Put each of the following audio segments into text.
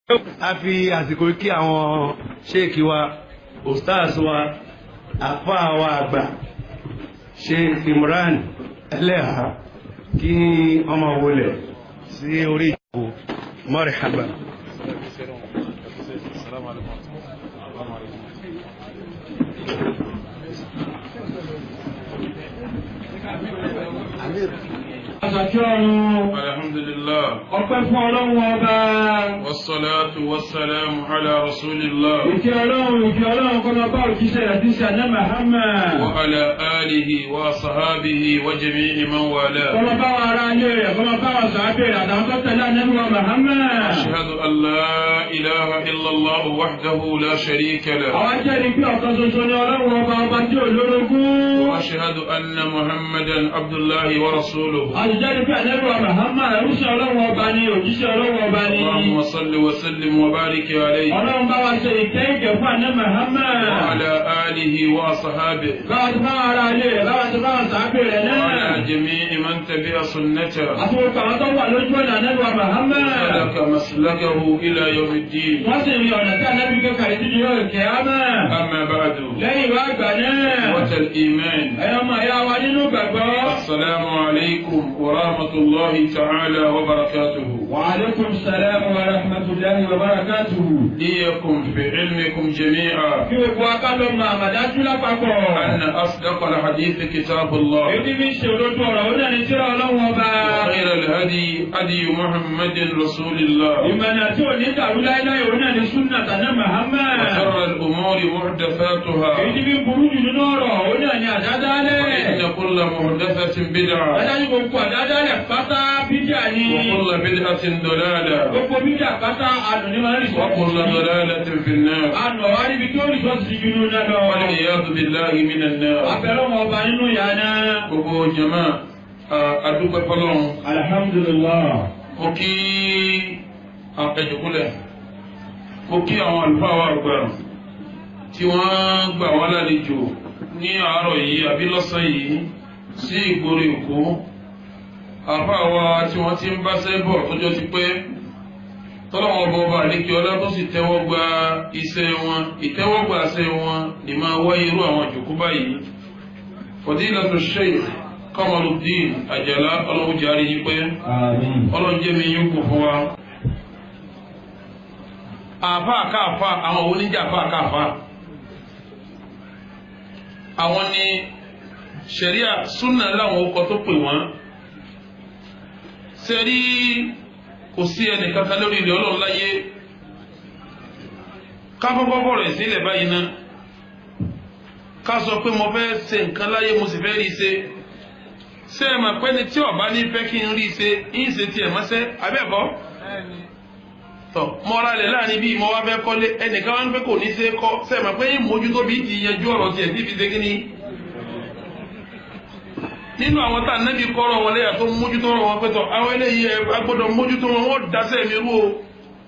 a fi àsìkò kí àwọn ṣéèkì wa ustaz wa àfáà wa àgbà Sheikh Imran Eleha kí ọmọ wọlé sí orí ìjọba marhaba. Alhamdulillah. Ọpẹ́ fún Ọlọ́run ọba. Wassalatu wassalamu ala rasulillah. Ìkẹ́ Ọlọ́run kó máa bá òjíṣẹ́ rẹ̀ tí ń ṣe àná Muhammad. Wa ala alihi wa sahabihi wa jami'i man wala. Kó máa bá wa ará ilé rẹ̀, kó máa bá wa sàábẹ̀ rẹ̀ àtàwọn tó tẹ̀lé ànábì wa Muhammad. Ashhadu an la ilaha illallah wahdahu la sharika lahu. Àwọn jẹ́rìí pé ọ̀kan ṣoṣo ni Ọlọ́run ọba tí ò lórogún. Wa ashhadu anna Muhammadan abdullahi wa rasuluhu. Àjẹ́rìí pé ànábì wa Muhammad ẹrúṣẹ́ Ọlọ́run ọba ni, òjíṣẹ́ Ọlọ́run ọba ni. Allahumma salli wa sallim wa barik alayhi. Ọlọ́run bá wa ṣe ìkẹ́ fún ànábì Muhammad. Wa ala alihi wa sahabihi. Báwa ti bá wa ará ilé rẹ̀, báwa ti bá wa sàábẹ̀ rẹ̀ náà. Wa ala jami'i man tabi'a sunnatahu. Àti gbogbo àwọn tó wà lójú ọ̀nà ànábì wa Muhammad. Salaka maslakahu ila yawmiddin. Wọ́n sì rí ọ̀nà tí ànábì kẹ́kọ̀ọ́ ìdíje yóò kẹ́ á mọ́. Amma ba'du. Lẹ́yìn ìwà àgbà náà. Ikhwatal iman. Ẹ̀yọ́ máa yá wa nínú gbàgbọ́. Assalamu alaykum wa rahmatullahi ta'ala wa barakatuhu. Wa alaykum salam wa rahmatullahi wa barakatuhu. Iyakum fi ilmikum jami'a. Kí gbogbo akálọ̀ máa màdájú lápapọ̀. Anna asdaqal hadithi kitabullah. Èdè mi ṣe olójú ọ̀rọ̀ ó náà ní tírà Ọlọ́run ọba. Khayral hadi hadi Muhammadin rasulillah. Ìmọ̀nà tí ò ní dàrú láíláí ó náà ní súnnà tàná Muhammad. Wa sharral umuri muhdathatuha. Èdè mi burú jù nínú ọ̀rọ̀ ó náà ní àdádálẹ̀. Wa inna kulla muhdathatin bid'ah. Adájú gbogbo àdádálẹ̀ pátá bídíà ni. Wa kulla bid'atin dalalah. Gbogbo bídíà pátá àdùn ní máa ń rí Wa kulla dalalatin fin nar. àdùn ọ̀wá níbi tó rí sọ́ọ̀sì jùlọ náà lọ. Wal iyadu billahi minan nar. Abẹ́rẹ́ wọn ọba nínú ìyá náà. Gbogbo jama adúpẹ́ fọ́lọ́run. Alhamdulillah. Mo kí ẹjùkúlẹ̀. Mo kí àwọn àlùfáà wa àgbà tí wọ́n gbà wá lálejò ní àárọ̀ yìí àbí lọ́sàn yìí sí ìgboro Èkó. Àfáà wa tí wọ́n ti ń bá sẹ́bọ̀ tọ́jọ́ ti pẹ́. Tọ́lọ́wọ́n ọba àlékè ọlá tó sì tẹ́wọ́ gba iṣẹ́ wọn, ìtẹ́wọ́gbà iṣẹ́ wọn ni máa wáyé irú àwọn ìjòkó báyìí. Fadilatu Sheikh Kamaluddin Àjàlá ọlọ́run jàre yín pé ọlọ́run jẹ́ mi yín kù fún wa. Àfáà káàfáà àwọn oníjà àfáà káàfáà. Àwọn ni ṣẹ̀ríà súnà láwọn ọkọ̀ tó pè wọ́n. Sẹ́rí kò sí ẹnì kankan lórí ilẹ̀ ọlọ́run láyé. Ká kọ́kọ́ bọ̀rọ̀ ìsílẹ̀ báyìí ná. Ká sọ pé mo fẹ́ ṣe nǹkan láyé mo sì fẹ́ rí i ṣe. Ṣé ẹ mà pé ni tí ọba ní fẹ́ kí n rí i ṣe ń ṣe tiẹ̀ mọ́ṣẹ́ abẹ́bọ́? Tọ́ mo ra lẹ̀ láàrin bíi mo wá fẹ́ kọ́lé ẹnìkan wá ń pẹ́ kò ní ṣe é kọ́. Ṣé ẹ mà pé yín mójútó bí ti yanjú ọ̀rọ̀ tiẹ̀ tí fi ṣe kí ni? Nínú àwọn tá a nẹ́bí kọ́rọ̀ wọn lẹ́yà tó mójútó ọ̀rọ̀ wọn pẹ́tọ̀ àwọn eléyìí ẹ agbọ́dọ̀ mójútó wọn wọ́n dasẹ́ mi rú o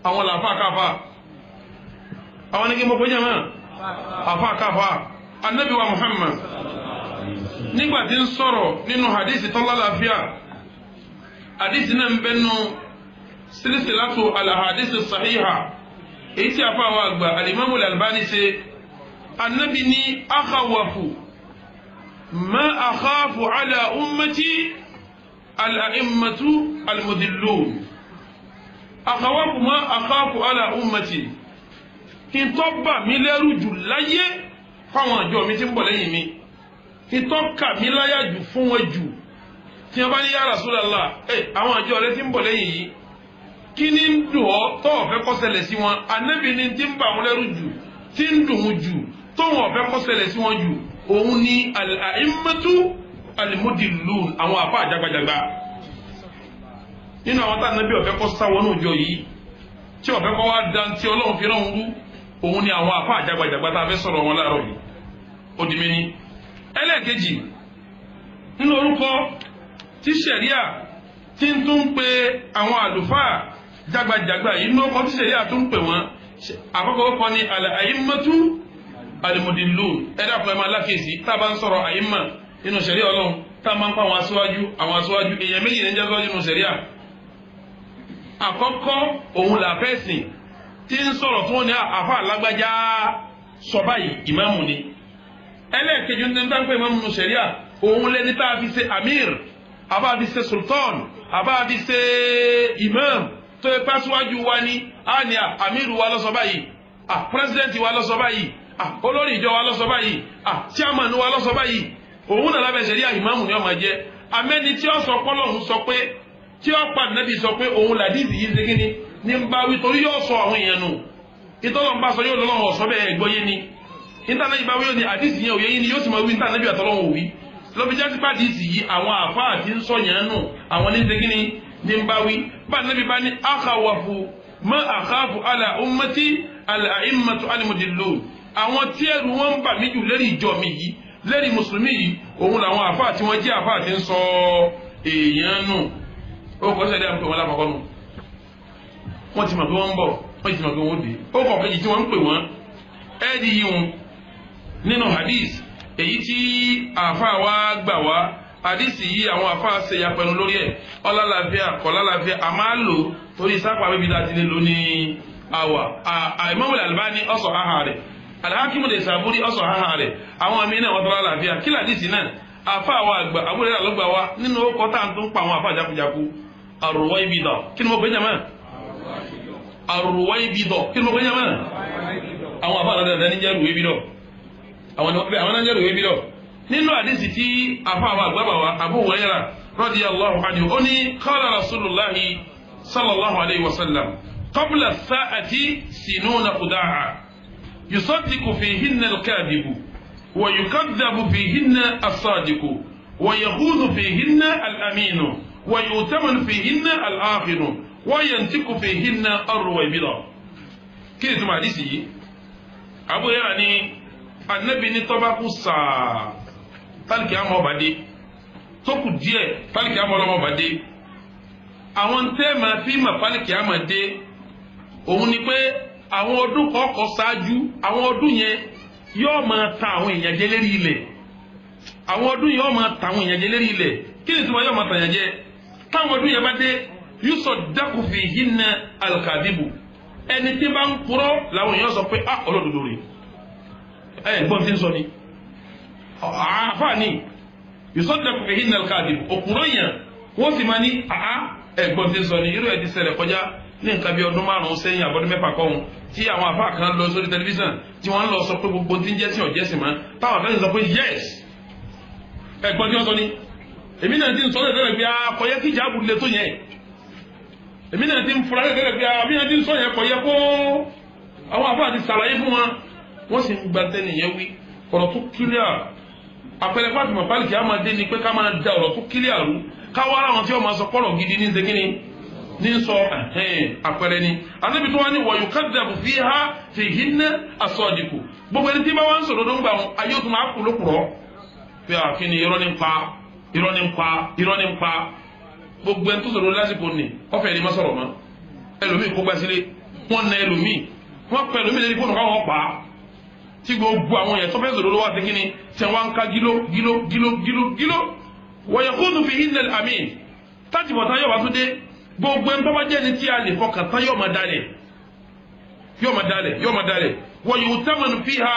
àwọn làáfà káfà àwọn ní kí mo péjọ náà àfà káfà Ànábì wa Muhammad nígbà tí ń sọ̀rọ̀ nínú hadisi tọ́lá láfíà hadisi náà ń bẹ́nu silsilatu al-ahadisi sahiha èyí tí àfà wa àgbà al-Imam al-Albani ṣe Ànábì ní akhawafu ما أخاف على أمتي الأئمة المضلون أخاف ما أخاف على أمتي kí n tó bà mí lẹ́rù jù láyé fáwọn àjọ mi tí ń bọ̀ lẹ́yìn mi kí n tó kà mí láyà jù fún wọn jù tí wọ́n bá ní ya Rasulullah àwọn àjọ rẹ tí ń bọ̀ lẹ́yìn yìí kí ni ń dùn ọ́ tó ọ̀fẹ́ kó ṣẹlẹ̀ sí wọn Ànábì ni tí ń bà wọn lẹ́rù jù tí ń dùn ún jù tó wọn ọ̀fẹ́ kó ṣẹlẹ̀ sí wọn jù òun ni al-a'immatu al-mudillun àwọn àfa àjàgbàjàgbà nínú àwọn tá Ànábì ọ̀fẹ́ kọ́ sáwọn náà jọ yìí tí ọ̀fẹ́ kọ́ wá dan tí Ọlọ́run fi rán rú òun ni àwọn àfa àjàgbàjàgbà tá a fẹ́ sọ̀rọ̀ wọn láàárọ̀ yìí ó di méní. ẹlẹ́ẹ̀kejì nínú orúkọ tí ṣẹ̀ríà tí ń tún pe àwọn àlùfáà jàgbàjàgbà yìí nínú orúkọ tí ṣẹ̀ríà tún pè wọ́n àkọ́kọ́ kọ́ ni al-a'immatu al-mudillun ẹ̀dá fún ẹ máa lákèsí tá a bá ń sọ̀rọ̀ àyímà nínú ṣẹ̀ríà Ọlọ́run tá a máa ń pa àwọn aṣáájú èèyàn méjì ní jẹ́ aṣáájú nínú ṣẹ̀ríà. àkọ́kọ́ òun là fẹ́ sìn tí ń sọ̀rọ̀ tí wọ́n ní àfa alágbájá sọ báyìí ìmáàmù ni ẹlẹ́ẹ̀kejì ní tá ń pè ìmáàmù ṣẹ̀ríà òun lẹni tá a fi ṣe amir àbá fi ṣe sultan àbá fi ṣe imam tó yẹ pàṣíwájú wa ni a ní amiru wa ló sọ báyìí president wa ló sọ báyìí olórí ìjọ wa ló sọ báyìí chairman wa ló sọ báyìí òun náà lábẹ́ ṣẹ̀ríà ìmáàmù ni ó máa jẹ́ amẹ́ni tí ó sọ pọ́lọ́hún sọ pé tí ó pa nàbí sọ pé òun làdíìsì yìí ṣe kíni ní ń bá wí torí yóò sọ àwọn èèyàn nù ìtọ́lọ́ ń bá sọ yóò lọ́wọ́ ọ̀sọ́ bẹ́ẹ̀ gbọ́ yé ni ìtànàbí bá wí yóò ní àdíìsì yẹn òye yín ni yóò sì máa wí ìtànàbí àtọ́lọ́wọ́ òwí lọ́bi jásí bá àdíìsì yìí àwọn àfa àti ń sọ yẹn nù àwọn ní ṣe kíni ní ń bá wí bá nàbí bá ní akhawafu ma akhafu ala ummati al-a'immatu al-mudillun àwọn tí ẹrù wọn ń bà mí jù lérí ìjọ mi yìí lérí mùsùlùmí yìí òun làwọn àfa àti wọn jẹ́ àfa àti ń sọ èèyàn nù ó kọ́ sẹ́dẹ̀ àpè wọn lápapọ̀ nù wọ́n ti mọ̀ pé wọ́n ń bọ̀ wọ́n ti mọ̀ pé wọ́n dé ó kọ̀ kejì tí wọ́n ń pè wọ́n ẹ́ẹ̀dì yìí wọn nínú hadith èyí tí àfa wa gbà wá hadith yìí àwọn àfa ṣe yapẹnu lórí ẹ̀ ọlálàáfíà kọ̀lálàáfíà a máa lò torí sápà bíbí láti lè lò ní àwà Imam Al-Albani ọ̀sọ̀ àhà rẹ̀ Al-Hakim Naysaburi ọ̀sọ̀ àhà rẹ̀ àwọn àmì náà wọ́n tọ́lá làáfíà kí hadith náà àfa wa àgbà àbúrò rẹ̀ lọ́gbà wa nínú ó tá à ń tún pa àwọn àfa jákujáku Ar-Ruwaybida kí ni mo gbé jàmá Ar-Ruwaybida kí ni mo gbé jàmá àwọn àfa àdáda ní jẹ́ Ruwaybida àwọn náà jẹ́ Ruwaybida nínú àdìsí tí àfa wa àgbà wa Abu Hurairah radiyallahu anhu ó ní qala Rasulullahi sallallahu alayhi wa sallam qabla as-sa'ati sinuna quda'a yusaddiqu fihinna al-kadhibu wa yukadhabu fihinna as-sadiqu wa yakhudhu fihinna al-aminu ويؤتمن فيهن الآخر وينتق فيهن الرويبضة كده تما حديثي أبو يعني النبي نتبع قصة تلك أمو بدي توكو دي تلك أمو بدي àwọn tẹ́ máa fi mà pálíkì àmọ́ dé òun ni pé àwọn ọdún kọ̀ọ̀kan ṣáájú àwọn ọdún yẹn yóò máa ta àwọn èèyàn jẹ lérí ilẹ̀ àwọn ọdún yẹn yóò máa ta àwọn èèyàn jẹ lérí ilẹ̀ kí ni tí wọ́n yóò máa tàyàn jẹ táwọn ọdún yẹn bá dé yusaddaqu fihinna al-kadhibu ẹni tí bá ń purọ́ làwọn èèyàn sọ pé olódodo rè gbọ́n tí ń sọ ni àfààní yusaddaqu fihinna al-kadhibu òpùrọ́ yẹn wọ́n sì máa ní gbọ́n tí ń sọ ni irú ẹ̀ ti ṣẹlẹ̀ kọjá ní nǹkan bí ọdún 5 sẹ́yìn àbọ̀dún 6 kọ́hún tí àwọn àfáà kan lọ sórí tẹlifíṣàn tí wọ́n ń lọ sọ pé gbogbo tí ń jẹ́ sí ọ̀jẹ́sìn mọ́ táwọn àfẹ́sìn sọ pé yes gbọ́n tí wọ́n sọ ni èmi náà ti ń sọ lẹ́tẹ̀lẹ̀ pé akọ̀yẹ́ kí ìjà àbúlé tó yẹn èmi náà ti ń fura lẹ́tẹ̀lẹ̀ pé àbí náà ti ń sọ yẹn kọ̀yẹ́ kó àwọn àfáà ti sàlàyé fún wọn wọ́n sì ń gba tẹ́nì yẹn wí ọ̀rọ̀ tó kílíà àpẹẹrẹ fáfimọ̀ pálíkì á máa dé ni pé ká máa da ọ̀rọ̀ tó kílíà rú káwá ara wọn tí wọ́n máa sọ pọ̀rọ̀ gidi ní ṣe ní sọ àpẹẹrẹ ni Ànábì tó wá ní wa yukadhabu fihinna as-sadiqu gbogbo ẹni tí bá wá ń sọ̀rọ̀ tó ń gbà wọn ayé tó máa kú lókùrọ̀ pé àkíní irọ́ ní pa gbogbo ẹni tó sọ̀rọ̀ lásìkò ní ọ̀fẹ́ ẹni má sọ̀rọ̀ mọ́ ẹlòmíì kó gbá sílé wọ́n na ẹlòmíì wọ́n pẹ́ ẹlòmíì lẹ́ni fóònù káwọn pa á tí gbogbo àwọn yẹn tó fẹ́ sọ̀rọ̀ lọ́wọ́ àti kíni tẹ̀ wá ń ká gíló wa yakhudhu fihinna al-amin tájì bọ̀tá yóò wá tó dé gbogbo ẹni tó bá jẹ́ ni tí a lè fọkàn tán yóò máa dalẹ̀ wa yu'tamanu fiha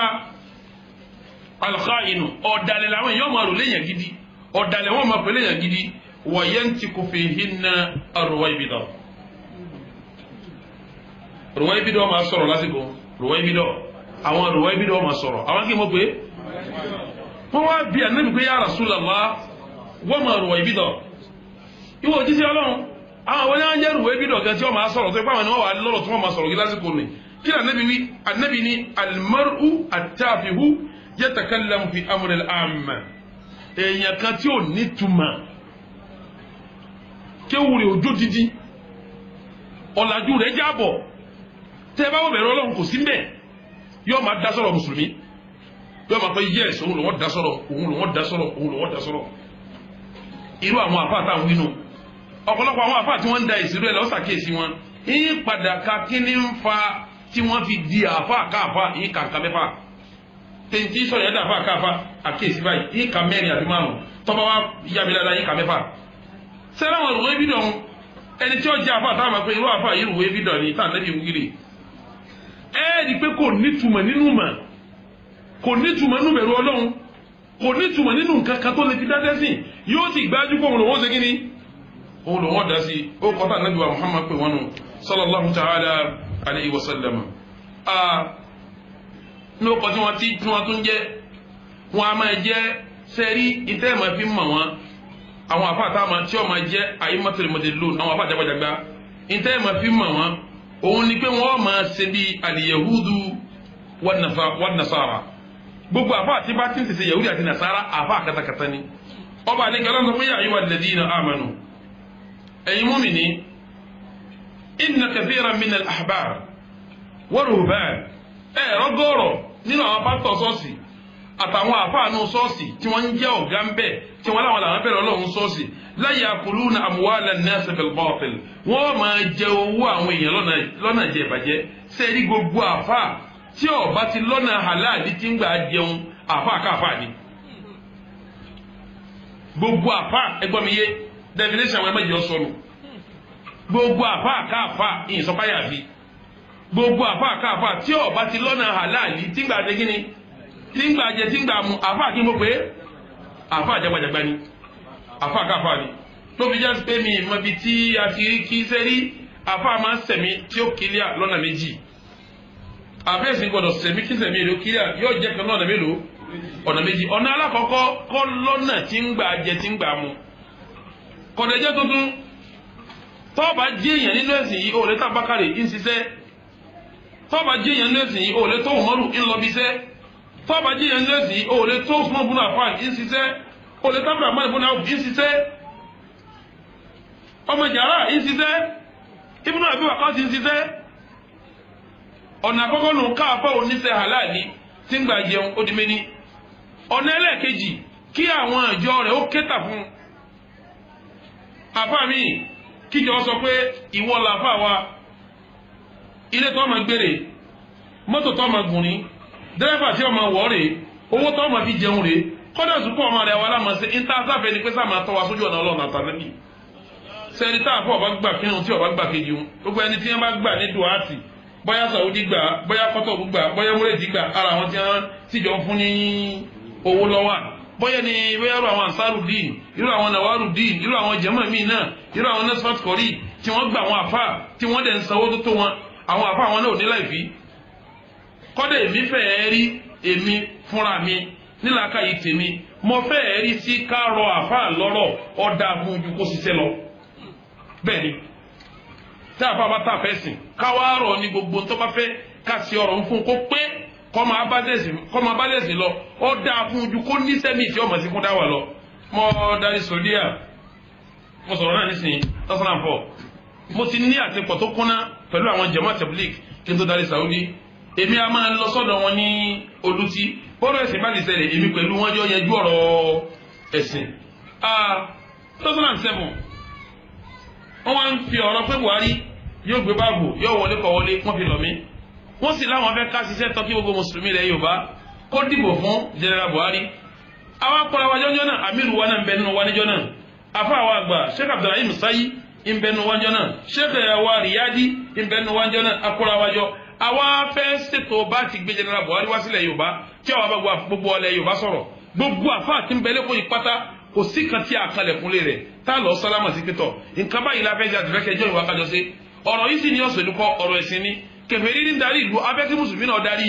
al-kha'inu ọ̀dàlẹ̀ làwọn èèyàn máa rò léèyàn gidi ọ̀dàlẹ̀ wọn máa pèlè yàn gidi wa yantiqu fihinna ar-ruwaybida ruwaybida máa sọ̀rọ̀ lásìkò ruwaybida àwọn ruwaybida máa sọ̀rọ̀ àwọn kí n mọ̀ pé wọ́n wá bí Ànábì pé ya Rasulullah wọ́n máa ruwaybida ìwọ òjíṣẹ́ Ọlọ́run àwọn wọn yẹn jẹ́ ruwaybida gan tí wọ́n máa sọ̀rọ̀ tó ipá wọn ni wọ́n wà lọ́rọ̀ tí wọ́n máa sọ̀rọ̀ kí lásìkò ni kí Ànábì ní al-mar'u at-tafihu yatakallamu fi amri al-amma èèyàn kan tí ò ní túmọ̀ kéwùrì ojú dídí ọ̀làjú rẹ̀ jábọ̀ tẹ́ bá wọ́n bẹ̀rẹ̀ Ọlọ́run kò sí mbẹ̀ yóò máa dá sọ̀rọ̀ mùsùlùmí yóò máa pẹ́ yẹ́s òun lòun dá sọ̀rọ̀ irú àwọn àfáà táwọn wínú ọ̀pọ̀lọpọ̀ àwọn àfáà tí wọ́n ń da ìṣirò ẹ̀ lọ́sàkíyèsí wọn yín padà ka kí ni ń fa tí wọ́n fi di àfáà káàfáà yín kàǹkà mẹ́fà tẹ̀ntì sọ̀rọ̀ yẹn dà àfáà káàfáà àkíyèsí báyìí yín kà 4 àti 5 tọ́ba wa yá mi dáadáa yín kà 6 sẹ́lẹ̀ wọn rùwé bídọ̀ ẹni tí ó jẹ́ àfáà táwọn máa pe irú àfáà yìí rùwé bídọ̀ ni táà nẹ́bí wíìrì rí pé kò nítumọ̀ nínú mà kò nítumọ̀ nínú bẹ̀rù Ọlọ́run kò nítumọ̀ nínú nǹkan kan tó lè fi dájẹ́ sí yóò sì gbájú pé òun lòun ṣe kí ni òun lòun dá sí ó kọ́tà Ànábì wa Muhammad pé wọ́n nù sallallahu ta'ala alayhi wa sallam ní ọkọ̀ tí wọ́n tún jẹ́ wọn a máa jẹ́ sẹ́rí ìtẹ́ máa fi mọ̀ wọn àwọn àfáàtà máa tí wọ́n máa jẹ́ a'immatul mudillun àwọn àfáàtà jágbàjàgbà ìtẹ́ máa fi mọ̀ wọn òun ni pé wọ́n máa ṣe bí al-yahudu wan nasara gbogbo àfáà tí bá ti ń tẹ̀sẹ̀ yahudi àti nasara àfáà katakata ni ọba àlejò aláǹsọ pé ya ayyuhal ladina amanu ẹ̀yin mùmínì inna kathiran min al-ahbar wa ruhban rọgọ́rọ̀ nínú àwọn pásítọ̀ ṣọ́ọ̀ṣì àtàwọn àfáànù ṣọ́ọ̀ṣì tí wọ́n ń jẹ́ ọ̀gá ń bẹ̀ tí wọ́n láwọn làwọn bẹ̀rẹ̀ Ọlọ́run ṣọ́ọ̀ṣì la yakuluna amwala an-nas bil batil wọ́n máa jẹ owó àwọn èèyàn lọ́nà jẹ ìbàjẹ́ sẹ́ẹ̀rí gbogbo àfáà tí ó bá ti lọ́nà halali tí ń gbà jẹun àfáà káfáà ni gbogbo àfáà ẹgbọ́n mi yé definition àwọn ẹgbẹ́ jẹ́ sọnù gbogbo àfáà káfáà ìsọpáyà fi gbogbo àfáà káfáà tí ó bá ti lọ́nà halali tí ń gbà jẹ kíni tí ń gbà jẹ tí ń gbà mu àfáà kí n mọ̀ pé àfáà jagbajagba ni àfáà káfáà ni tó fi jẹ́ pé mi mọ̀ bí tí a fi rí kí sẹ́rí àfáà máa ń sẹ̀mí tí ó kílíà lọ́nà méjì àfẹ́sìn gbọ́dọ̀ sẹ̀mí kí sẹ̀mí èrè ó kílíà yóò jẹ́ kan lọ́nà mélòó ọ̀nà méjì ọ̀nà alákọ̀ọ́kọ́ kọ́ lọ́nà tí ń gbà jẹ tí ń gbà mu kọ̀dẹ̀jẹ́ tuntun tọ́ọ̀bà jẹ́ èèyàn nínú ẹ̀sìn yìí òòlẹ́ tàbákàrẹ̀ ń ṣiṣẹ́ tọ́ọ̀bà jẹ́ èèyàn nínú ẹ̀sìn yìí òòlẹ́ tó Umaru ń lọ bí iṣẹ́ tọ́ọ̀bà jẹ́ èèyàn nínú ẹ̀sìn yìí òòlẹ́ tó Usman ibn Affan ń ṣiṣẹ́ òòlẹ́ tó Abdurrahman ibn Awf ń ṣiṣẹ́ ọmọ jàrá ń ṣiṣẹ́ Ibn Abi Waqqas ń ṣiṣẹ́ ọ̀nà àkọ́kọ́ nù káàpọ̀ oníṣẹ́ halali tí ń gbà jẹun ó di méní ọ̀nà ẹlẹ́ẹ̀kejì kí àwọn àjọ rẹ̀ ó kéta fún àfá mi kíjọ sọ pé ìwọ làfá wa ilé tó máa gbére mọ́tò tó máa gùn ní dẹ́rẹ́fà tí ó máa wọ̀ rè owó tó máa fi jẹun rè kọ́dà sùkú ọmọ rẹ̀ wà lámọ̀ sí intasáfẹ́ ni pé sáà máa tọ́ wa sójú ọ̀nà Ọlọ́run àtàlẹ́bì sẹ́ni tá àfọ́ ọba gbà kínú tí ọba gbà kejì wọn gbogbo ẹni tí wọ́n bá gbà ní duwati bóyá Saudi gbà bóyá kọ́tọ̀ gbà bóyá múrèdì gbà ara àwọn tí wọ́n tìjọ fún ní owó lọ́wọ́ bóyá ni bóyá irú àwọn Ansarudeen irú àwọn Nawarudeen irú àwọn jẹ́mọ̀ míì náà irú àwọn Nasfat Kori tí wọ́n gbà àwọn àfà tí wọ́n dẹ̀ ń sanwó tó tó wọn àwọn àfà àwọn náà ò ní láìfí kọ́dẹ̀ èmi fẹ́ẹ́ rí èmi fúnra mi nílàáká yìí tèmi mo fẹ́ẹ́ rí sí ká rọ àfà lọ́rọ̀ ọ̀dà fún ojú kó ṣiṣẹ́ lọ bẹ́ẹ̀ ni tí àfà bá tà fẹ́ sìn káwá rọ̀ ní gbogbo tó bá fẹ́ ká sí ọ̀rọ̀ ń fún kó pé kọ́ máa bá lẹ́sìn lọ ó dáa fún ojú kó ní sẹ́mi tí ọmọ sí fún dáwà lọ mọ́ darí sòdíà mo sọ̀rọ̀ náà nísìnyí 2004 mo ti ní àtipọ̀ tó kúnná pẹ̀lú àwọn jama tabligh kí n tó darí Saudi èmi a máa lọ sọ́dọ̀ wọn ní olùtí bọ́rọ̀ ẹ̀sìn bá lè ṣẹlẹ̀ èmi pẹ̀lú wọn jọ yanjú ọ̀rọ̀ ẹ̀sìn 2007 wọ́n wá ń fi ọ̀rọ̀ pé Buhari yóò gbé báàbò yóò wọlé kọ̀ wọlé wọ́n fi lọ mí wọ́n sì láwọn fẹ́ ká ṣiṣẹ́ tọ́kí gbogbo mùsùlùmí ilẹ̀ Yorùbá kó dìbò fún General Buhari àwọn akọ̀rọ̀ wa jọ́jọ́ náà Amiru wa náà ń bẹ nínú wa níjọ́ náà afa àwọn àgbà Sheikh Abdulrahim Sayi ń bẹ nínú wa níjọ́ náà Sheikh wa Riyadi ń bẹ nínú wa níjọ́ náà akọ̀rọ̀ wa jọ àwa fẹ́ ṣètò bá ti gbé General Buhari wá sílẹ̀ Yorùbá tí àwọn bá gbogbo ọlẹ̀ Yorùbá sọ̀rọ̀ gbogbo àfa àti nbẹ̀lẹ̀ kò yí pátá kò sí kan tí a kalẹ̀ kúnlé rẹ̀ tá a lọ sálámà sí pẹ́tọ̀ nǹkan báyìí la fẹ́ ṣe àtìfẹ́kẹ́jọ́ ìwà kájọ sí ọ̀rọ̀ yìí sì ní ọ̀sẹ̀ lukọ ọ̀rọ̀ ẹ̀sìn ni kèfèrí ní darí ìlú abẹ́kí mùsùlùmí náà darí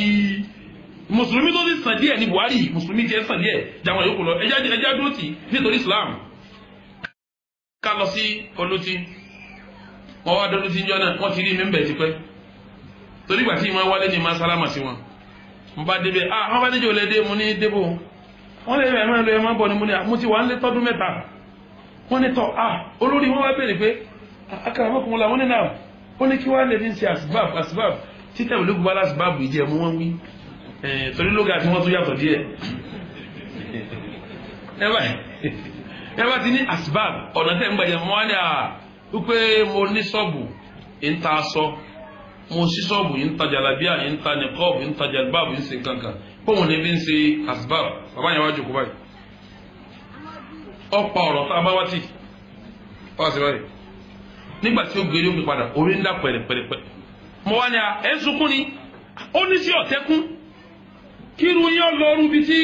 mùsùlùmí tó ti sàn díẹ̀ ní Buhari mùsùlùmí jẹ́ sàn díẹ̀ jàwọn yòókù lọ ẹjá dúró tì nítorí Islam ká lọ sí olótí wọn wá dolótí jọ náà wọn ti rí mi ń bẹ̀ tipẹ́ torí ìgbà tí ìmọ̀ wálé ní máa sálámà sí wọn mo bá débẹ̀ wọn bá níjọ́ lẹ́dẹ́ mo ní débò wọn lè rẹ̀ máa lọ ẹ máa bọ̀ ni mo ti wà ń lé tọ́dún mẹ́ta wọn ní tọ́ olórí wọn wá béèrè pé akàràmọ́kùnmọ́lá wọn ní náà ó ní kí wá lè fi ń ṣe asbab títẹ̀ ológun bá lásìbáàbù ìjẹ́ mú wọ́n wí torí lóga tí wọ́n tún yàtọ̀ díẹ̀ ẹ bá ti ní asbab ọ̀nà tẹ́ ń gbàjẹ́ mọ́ ní wípé mo ní sọ́ọ̀bù ń ta aṣọ mo sí sọ́ọ̀bù ń ta jàlábíà ń ta nìkọ́ọ̀bù ń ta jàlbáàbù ń ṣe kankan kóhun ní bí ń ṣe asbab bàbá yẹn wá jòkó báyìí ọ̀pá ọ̀rọ̀ tá a bá wá tì wá sí báyìí nígbà tí ó gbé yóò gbé padà orí ńlá pẹ̀rẹ̀pẹ̀rẹ̀ mo wá ní ẹ̀ ń sunkún ni ó ní sí ọ̀tẹ́kún kírun yẹn lọ́rùn bíi tí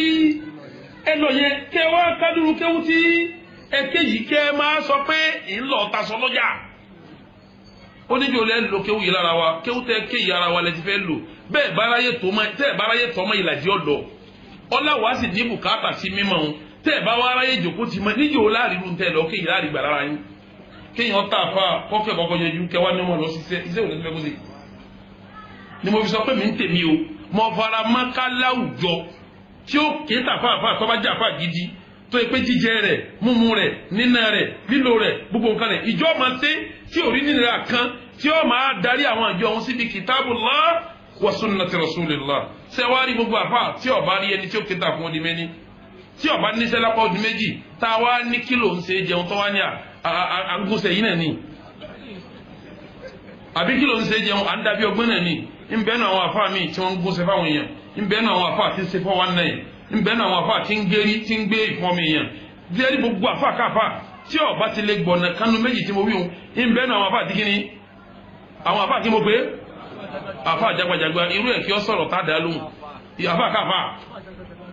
ẹ lọ yẹn kẹ wá kádùrú kéwú tí èkejì kẹ máa sọ pé ńlọ tasọ lọ́jà ó ní bí o lẹ́ lo kéwú yìí lára wa kéwú tẹ kéyìí ara wa lẹ ti fẹ́ lò bẹ́ẹ̀ báráyé tó mọ́ ìlàjì ọ̀dọ̀ ọláwàá sì ní bùkátà sí mímọ́ òun tẹ́ ẹ̀ bá wá aráyé jòkó ti mọ́ níjò láàrin tẹ́ ẹ lọ kéyìí láàrin gbà lára yín kéèyàn tá a fa kọ́kẹ́ kọ́kọ́ yẹjú kẹwàá ní wọn lọ iṣẹ́ òní tó fẹ́ kó sí ni mo fi sọ pé mi ń tèmi o mo fara mọ́ká láwùjọ tí ó ké tàfààfà tó bá jà fà gidi tó yẹ pé jíjẹ rẹ̀ mímu rẹ̀ níná rẹ̀ lílo rẹ̀ gbogbo nǹkan rẹ̀ ìjọ máa ṣe tí ò rí nínira kan tí ó máa darí àwọn àjọ ọ̀hún síbi kitabullah wa sunnati rasulillah ṣé wàá rí gbogbo àfà tí ó bá rí ẹni tí ó ké tà fún ọdún mẹ́ni tí ó bá níṣẹ́ lápá ọdún méjì tá a wá ní kílò ń ṣe jẹun tó wá ní àgùnṣe yìí náà ni àbí kílò ń ṣe jẹun à ń dàbí ọgbọ́n náà ni ń bẹ́ẹ̀ náà àwọn àfà míì tí wọ́n ń gúnṣe fáwọn èèyàn ń bẹ́ẹ̀ náà àwọn àfà tí ń ṣe 419 ń bẹ́ẹ̀ náà àwọn àfà tí ń gérí tí ń gbé ìfọ́nmi èèyàn lérí gbogbo àfà káfà tí ó bá ti lè gbọ̀nà kánú méjì tí mo wí hun ń bẹ́ẹ̀ náà àwọn àfà tí kíni àwọn àfà tí mo pé àfà àjàgbàjàgbà irú ẹ̀ kí ọ sọ̀rọ̀ tá a dá lóhùn àfà káfà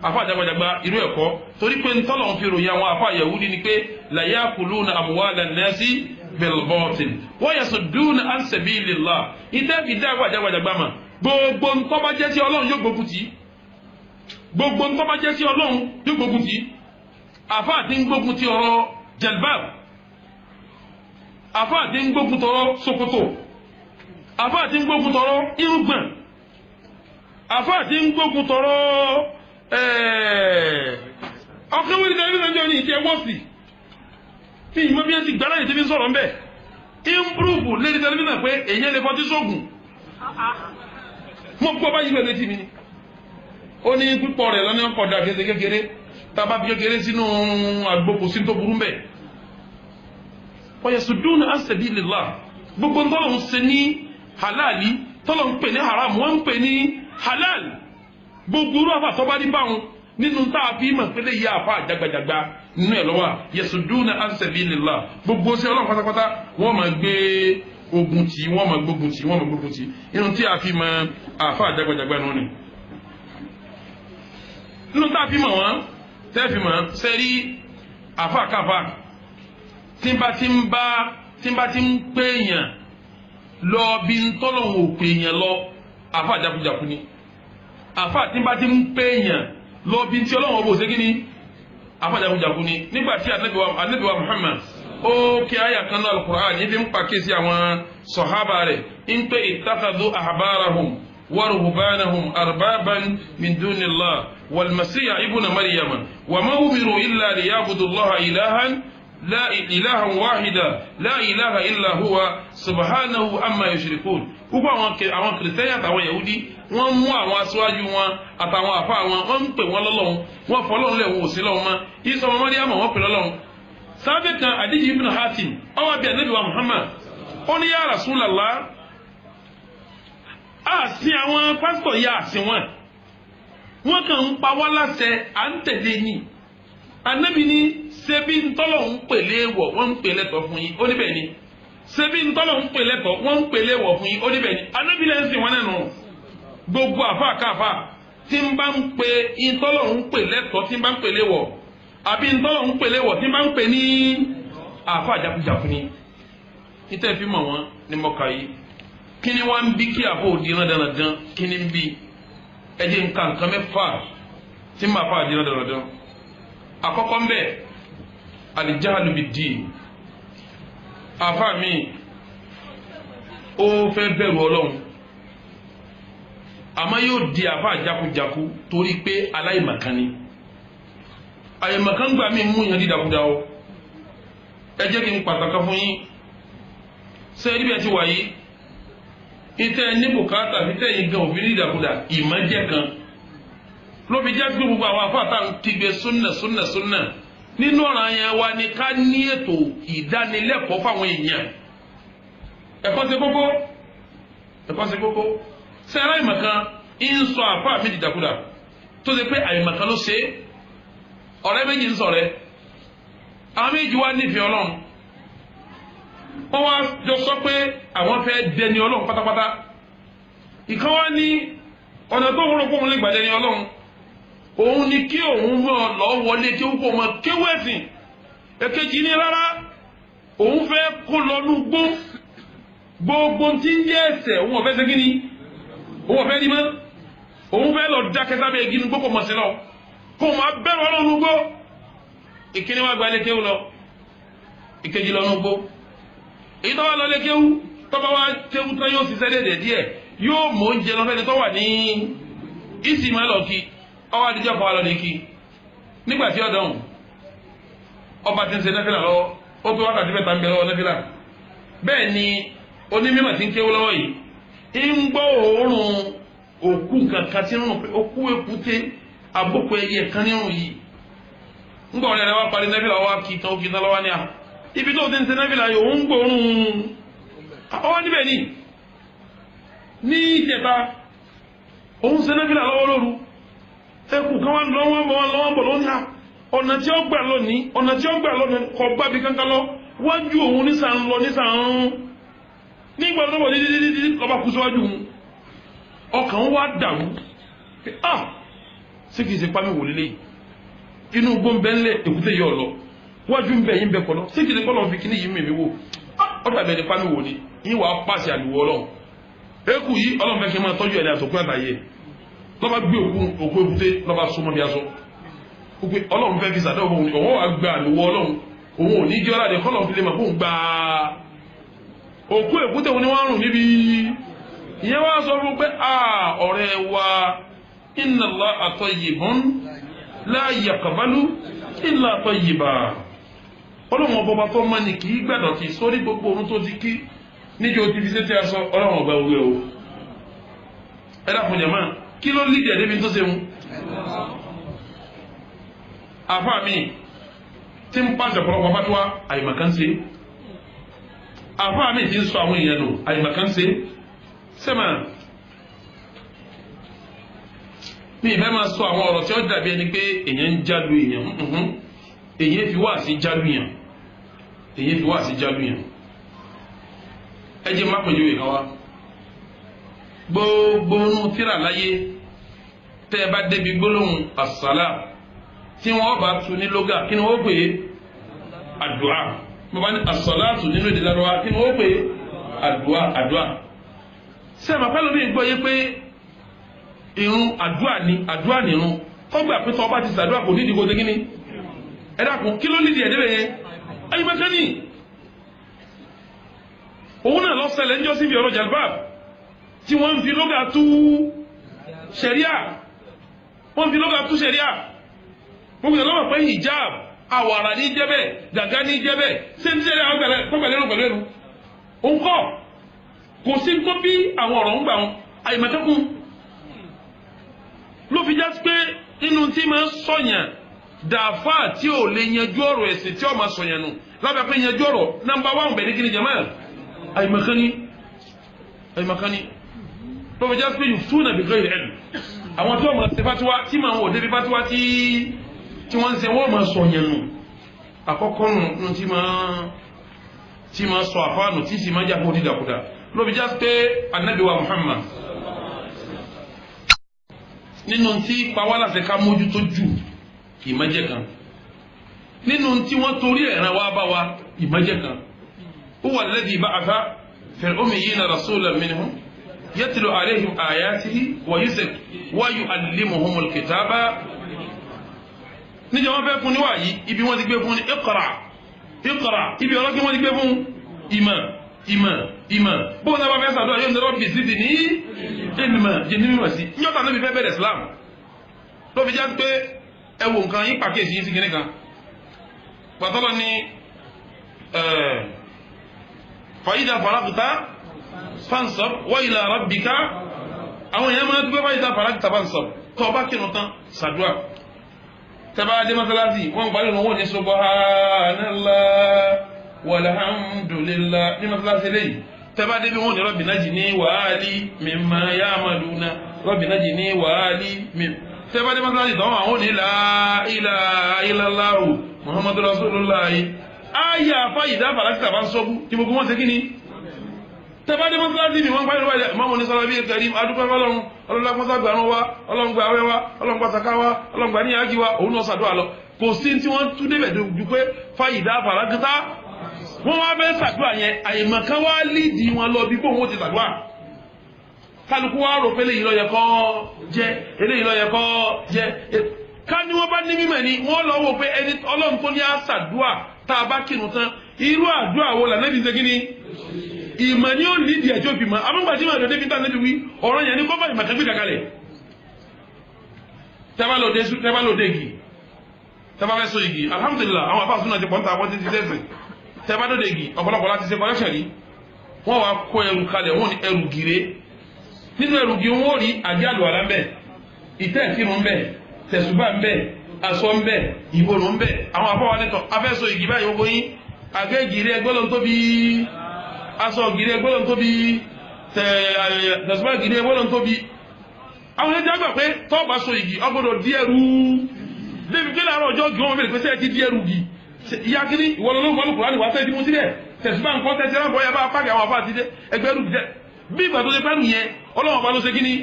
àfà àjàgbàjàgbà irú ẹ̀kọ́ torí pé ntọ́lọ̀ ń fi ròyìn àwọn àfà Yahudi ni pé la yakuluna amwala nasi bilbatil wa yasudduna an sabilillah ìtẹ́ẹ̀fì dá àjàgbàjàgbà mà gbogbo ntọ́ bá jẹ́ sí Ọlọ́run yóò gbógun tì gbogbo ntọ́ bá jẹ́ sí Ọlọ́run yóò gbógun tì àfà àti ń gbógun ti ọ̀rọ̀ jalbab àfà àti ń gbógun tọ̀rọ̀ ṣòkòtò àfà àti ń gbógun tọ̀rọ̀ irùngbọ̀n àfà àti ń gbógun tọ̀rọ̀ ọkàn wíìlì tẹlifíṣàn jọ ní ìṣe wọ́ọ̀sì tí ìmọ̀ bí ẹ ti gbára ìṣe fi sọ̀rọ̀ ń bẹ̀ improve lédi tẹlifíṣàn pé èyàn lè fọtí sóògùn mo gbọ́ báyìí lẹ́lẹ́ tì mí ni ó ní pípọ̀ rẹ̀ lọ́nà ọkọ̀ dà kékeré tá a bá fi kékeré sínú àgbòkù sí tó burú mbẹ̀ wayasudduna an sabilillah gbogbo tọ́lọ̀ ń ṣe ní halali tọ́lọ̀ ń pè ní haram wọ́n ń pè ní halal gbogbo irú àfà tó bá ní báwọn nínú tá a fi mọ̀ pé lè yá àfà àjàgbàjàgbà nínú ẹ̀ lọ́wọ́ yasudduna an sabilillah gbogbo ṣe ọlọ́run pátápátá wọ́n máa gbé ogun tì wọ́n máa gbógun tì wọ́n máa gbógun tì nínú tí a fi mọ̀ àfà àjàgbàjàgbà nù ni. nínú tá a fi mọ̀ wọ́n tẹ́ fi mọ̀ sẹ́rí àfà káfà tí n bá ti ń pè èèyàn lọ bí n tọ́lọ̀ ń pè èèyàn lọ àfà àjàkújàkú ni àfà tí n bá ti ń pè èèyàn lọ bí tí ọlọ́wọ́n bò ṣe kí ni àfà àjàkújàkú ni nígbà tí Ànábì wa Muhammad ó kí àyà kan náà Al-Qur'an ní fi ń pa kéésì àwọn sọ̀hábà rẹ̀ ń pè ittakhadhu ahbarahum wa ruhbanahum arbaban min dunillah wal masiha ibna maryama wa ma umiru illa liyabudu allaha ilahan لا إله واحدا لا إله إلا هو سبحانه عما يشركون gbogbo àwọn kìrìsìtẹ́nì àtàwọn yahudi wọ́n mú àwọn aṣáájú wọn àtàwọn àfa wọn wọ́n ń pè wọ́n lọ́lọ́run wọ́n fọ́ lọ́run lẹ́wọ̀n òsì lọ́wọ́ mọ́ Ìsá ọmọ Màríyámà wọ́n pè lọ́lọ́run. sábẹ́ kan Adiyy ibn Hatim ọwọ́ bíi Ànábì wa Muhammad ó ní ya Rasulullah àsìn àwọn pásítọ̀ yà àsìn wọn kàn ń pa wá láṣẹ à ń tẹ̀lé ní Ànábì ní ṣebí ntọ́lọ̀ ń pèlè wọ̀ wọ́n ń pèlè tọ̀ fún yín ó níbẹ̀ ni ṣebí ntọ́lọ̀ ń pèlè tọ̀ wọ́n ń pèlè wọ̀ fún yín ó níbẹ̀ ni Ànábì lẹ́ ń sìn wọn nínú gbogbo àfa káfa tí ń bá ń pe ntọ́lọ̀ ń pèlè tọ̀ tí ń bá ń pèlè wọ̀ àbí ntọ́lọ̀ ń pèlè wọ̀ tí ń bá ń pè ní àfa àjàkújàkú ni níta fi mọ̀ wọ́n ní mọ́ka yìí kí ni wọ́n ń bí kí àfọ òdi náà dandan kí ni ń bí ẹ̀jẹ̀ nǹkan mẹ́fà tí ń bá àfa àdínà dandan àkọ́kọ́ ń bẹ́ẹ̀ alijahalu bid-din afa mi ó fẹ́ bẹ̀rù Ọlọ́run àmọ́ yóò di afa jakujaku torí pé aláìmọ̀kan ni àìmọ̀kan gbà mí mú yàn dídàkudà o ẹ jẹ́ kí n pàtàkì fún yín ṣé ẹni bí ẹ ti wà yìí ìtẹ́ ní bùkátà fi tẹ́yìn gan òfin dídàkudà ìmọ̀jẹ̀ kan ló fi jẹ́ pé gbogbo àwọn afa tá à ń kígbe súnà nínú ọ̀ràn yẹn wa ni ká ní ètò ìdánilẹ́kọ̀ọ́ fáwọn èèyàn ẹ̀kọ́ ṣe kókó ṣe aláìmọ̀kan ń sọ àfáà mi dìdàkudà tó ṣe pé àìmọ̀kan ló ṣe ọ̀rẹ́ méjì ń sọ̀rẹ́ àwọn méjì wá nífẹ̀ẹ́ Ọlọ́run wọ́n wá jọ sọ pé àwọn fẹ́ dẹni Ọlọ́run pátápátá ìkan wá ní ọ̀nà tó wúrọ̀ kó wọn lè gbàdé ní ọlọ́run òun ni kí òun mọ̀ lọ wọlé kí òun kò mọ̀ kéwẹ́sìn èkejì ní rárá òun fẹ́ kó lọ nùgbó gbogbo tí ń jẹ́ ẹ̀ṣẹ̀ òun ọ̀fẹ́ ṣe kí ni òun ọ̀fẹ́ ní mọ́ òun fẹ́ lọ dákẹ́ sábẹ́ igi nùgbó kò mọ̀ sí lọ kó máa bẹ̀rù ọlọ́run nùgbó ìkíní wá gba lékéwú lọ ìkejì lọ nùgbó èyí tó wà lọ lékéwú tọ́ba wá kéwú tán yóò ṣiṣẹ́ déédéé díẹ̀ yóò mọ oúnjẹ lọ fẹ́ni tó wà ní ìsìnmọ́ lọ kí ọwọ́ adijọ́ kan wà lọ ní kí nígbà tí ọ̀dọ̀ ọba ti ń ṣe nẹ́fìlà lọ́wọ́ ó tó wákàtí mẹ́ta ń bẹ lọ́wọ́ nẹ́fìlà bẹ́ẹ̀ ni onímọ̀ tí ń kéwú lọ́wọ́ yìí ń gbọ́ òórùn òkú kankan tí ń rùn òkú èkúté àbókù ẹyẹ kan nírùn yìí ń gbọ́ ọ̀rẹ́ rẹ wá parí nẹ́fìlà wá kí tán ó kí tán lọ́wọ́ ní à ibi tó ti ń ṣe nẹ́fìlà yìí òun ń gbóòórùn ọwọ́ níbẹ̀ ni ní ìjẹta òun ṣe nẹ́fìlà lọ́wọ́ lóru ẹkù kan wá lọ́wọ́ bọ̀ lọ́nà ọ̀nà tí ó gbà lónìí kọ gbábi kankan lọ wájú òun nísàn lọ nísàn nígbà tó bọ̀ dídídídí lọ́ba kú síwájú òun ọkàn wá dàrú pé sí kìí ṣe pámi wò lélẹ́yìí inú gbóǹbẹ́ ńlẹ̀ èkúté yọ lọ wájú ń bẹ yín bẹ kọlọ sí kìí ṣe kọlọ fi kíní yìí mímí wò ọ̀dà bẹ́ẹ̀ ni pámi wò ni yín wàá pàṣẹ àlùwọ̀ ọlọ́run eku yìí ọlọ́run fẹ́ kí n máa tọ́jú ẹ̀dá àtòkú àtàyè lọ́ba gbé òkú èkúté lọ́ba súnmọ́ bí aṣọ ọlọ́run fẹ́ fi sàdá òun òun wà gba àlùwọ̀ ọlọ́run òun ò ní jẹ́ ọ̀làdẹ kọ́lọ́run fi lè mọ̀ fóun gba òkú èkúté òun ni wọ́n rùn níbi ìyẹn wá sọ fún pé ọ̀rẹ́ wa inna Allaha tayyibun la yaqbalu illa tayyiba ọlọ́run ọba tó mọ́ ni kì í gbàdọ̀ kì í sórí gbogbo ohun tó ti kí níjọ́ ti fi sétí aṣọ ọlọ́run ọba òwe o ẹ dákun jàmáà kí ló lídìí ẹ̀dẹ́bí tó ṣe mu àfa mi tí ń pàṣẹ pọ̀lọpọ̀ bá tó wá àyèmàkán ṣe àfa mi ti ń sọ àwọn èèyàn nù àyèmàkán ṣe sẹ́mà mi ìfẹ́ máa sọ àwọn ọ̀rọ̀ tí ó dàbí ẹni pé èèyàn ń jálu èèyàn èèyàn fi wá sí jálu yàn èèyàn fi wá sí jálu yàn ẹ jẹ́ má pèjú ìkan wá gbogbo nu tíra láyé tẹ́ ẹ bá débi gbólóhùn àsálà tí wọ́n bá tu ní lóga kí ni wọ́n pè é àdúà mo bá ní àsálàtù nínú èdè Lárúbáwá kí ni wọ́n pè é àdúà ṣé ẹ máa pẹ́ lómi gbọ́ yé pé irun àdúà ni irun kọ́ gbà pé tọ́ bá ti sàdúà kò nídìí kó ṣe kí ni ẹ dákun kí ló nídìí ẹ̀dẹ́rẹ́ yẹn ayé mẹ́kánì òun náà lọ ṣẹlẹ̀ ń jọ́ síbi ọ̀rọ̀ jalbab tí wọ́n ń fi lóga tú ṣẹ̀ríà wọ́n fi lóga tú ṣẹ̀ríà gbogbo ìlọ́wọ́ pé hijab àwàrà ní jẹ́bẹ̀ gàgá ní jẹ́bẹ̀ ṣé ní ṣẹ̀ríà ọgbẹ̀lẹ́nu pẹ̀lú ẹnu òun kọ́ kò sí tó bí àwọn ọ̀rọ̀ ń gbà wọn àyèmọ̀tẹ́kùn ló fi já sí pé nínú tí máa ń sọ̀yàn dàáfà tí ò lè yanjú ọ̀rọ̀ ẹ̀sìn tí ó máa sọ̀yàn nù lábẹ́ pé yanjú ọ̀rọ̀ nàmbà wà ń bẹ̀ ní kíni jama àyèmọ̀kánì ló fi já sí pé yuftuna bi ghayri ilm àwọn tí wọ́n máa ṣe fatiwa tí màá wò débi fatiwa tí wọ́n ń ṣe wọ́n máa sọ̀yàn nù àkọ́kọ́ nù tí máa sọ àfáànù tí sì máa jà fún dídàkudà ló fi já sí pé Ànábì wa Muhammad nínú tí pawálàṣẹ ká mójútó jù ìmọ̀jẹ̀ kan nínú tí wọ́n torí ẹ̀ràn wá bá wa ìmọ̀jẹ̀ kan huwa alladhi ba'atha fil ummiyina rasulan minhum yatlu alayhim ayatihi wa yu'allimuhumul kitaba níjẹ́ wọ́n fẹ́ fún níwá yìí ibi wọ́n ti gbé fún ní iqra ibi ọ̀rọ̀ kí wọ́n ti gbé fún ìmọ̀ bó náà bá fẹ́ sàdúrà yóò ní rabbi zidni ilma jẹ́ ní mímọ̀ sí níjọ́ta náà bí fẹ́ bẹ̀rẹ̀ Islam ló fi já pé ẹwọ nǹkan yín pàkíyèsí yín sí kìnnì kan pàtọ́lọ ni fa idha faragta fansab wa ila rabbika àwọn èèyàn máa dúpẹ́ fa idha faragta fansab tó ọba kírun tán sàdúrà tẹ́bá dé mọ́sálásí wọ́n gbálẹ̀ wọn ní subhanallah walhamdulillah ní mọ́sálásí lẹ́yìn tẹ́bá dé bí wọ́n ní rabbi najini wa ali mimma ya'maluna rabbi najini wa ali tẹ́bá dé mọ́sálásí tán àwọn ní la ilaha illallah muhammadu rasulullah ayé àfa ìdá farakita bá ń sọ́bù tí gbogbo wọn ṣe kí ni tẹ́bá dé mọ́sálásí ni wọ́n parí wáyé mọ́mọ́ ní sọ́lá bíi kẹrí adúpẹ́ fọlọ́run ọlọ́run gbọ́sàgbà wa ọlọ́run gba awẹ́ wa ọlọ́run gba sàká wa ọlọ́run gba níyàgí wa òun náà ṣàdúrà lọ kò sí tí wọ́n tún débẹ̀ ju pé fàyídá fàràgìtá wọ́n wá bẹ́ẹ̀ ṣàdúrà yẹn àyèmọ̀kan wá lídìí wọn lọ bí kó wọn ti ṣàdúrà kálukú wa rò pé eléyìí ló yẹ kó jẹ́ eléyìí ló yẹ kó jẹ́ ká ní wọ́n bá ní mímọ̀ ni wọ́n lọ wò pé ẹni ọlọ́run tó ní àṣàdúrà tá a bá kírun tán irú àdúrà wo lànàbí ṣe kí ni ìmọ̀ ni ó lídìí ẹjọ́ bímọ amúgbàtí máa dọ̀dẹ́ bíntà níbi wí ọ̀rọ̀ yẹn ní kọ́ bá ìmọ̀ kan gbé kakalẹ̀ tẹ́bá lòdì igi tẹ́bá fẹ́ so igi alhamdulillah àwọn afá súnà ti pọ̀ níta wọ́n ti ti sẹ́sìn tẹ́bá lòdì igi ọ̀pọ̀lọpọ̀ láti ṣe collection rí wọ́n wá kó ẹrù kalẹ̀ wọ́n ní ẹrù gire nínú ẹrù gire wọ́n rí àdí àlùwàlá ńbẹ ìtẹ́ ìkírun ńbẹ tẹ̀sùbà ńbẹ aṣọ ńbẹ ìborùn ńbẹ àwọn afọ wa nítọ̀ afẹ́ so igi báyìí gbogbo yín àgẹ́ gire ẹgbẹ́ ló ń tóbi aṣọ gire ẹgbẹ́ ló ń tóbi tẹ̀sùbà gire ẹgbẹ́ ló ń tóbi àwọn ẹja gbà pé tọ́ọ̀bà so igi ọgbọ́dọ̀ dí ẹrù débi pé láàárọ̀ ọjọ́ gí wọ́n bẹ̀rẹ̀ pé sẹ́ẹ̀ ti dí ẹrù gì ìyá kiri ìwọ lọ́wọ́ fọlù kùránì wá sẹ́ẹ̀ tí mo sílẹ̀ tẹ̀sùbà nǹkan tẹ̀sí ẹ̀rọ bọ́yá bá pàgẹ́ àwọn afá àti ẹgbẹ́ ẹrù jẹ bí ìgbà tó ṣe pẹ́rù yẹn ọlọ́wọ́n bá ló ṣe kíní.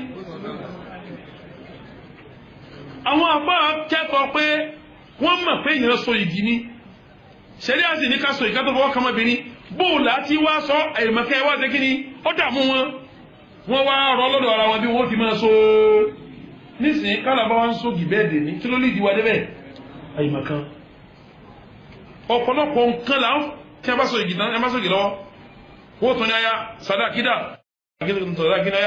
àwọn afá kẹ́kọ̀ọ́ pé wọ́n mọ̀ pé ìyẹn so igi ni ṣẹ̀rí àti ní ká so ìka tó fọwọ́ kan mọ́bìnrin bóòlù àti wá sọ ẹ̀yìnmọ̀kẹ́ wá ṣe kíní ó dààmú wọn wọ́n wá rọ lọ́dọ̀ ara wọn bí wọ́n ti máa so nísìnyí kálàbá wa ń so gìbẹ́ẹ̀dì ní kí ló lè diwa débẹ̀ àyìnmọ̀kan ọ̀pọ̀lọpọ̀ nǹkan là ń tí a bá so ìgìdán ẹ bá so ìgìlọ́wọ́ wọ́n tún ní aya sàdákídà sàdákídà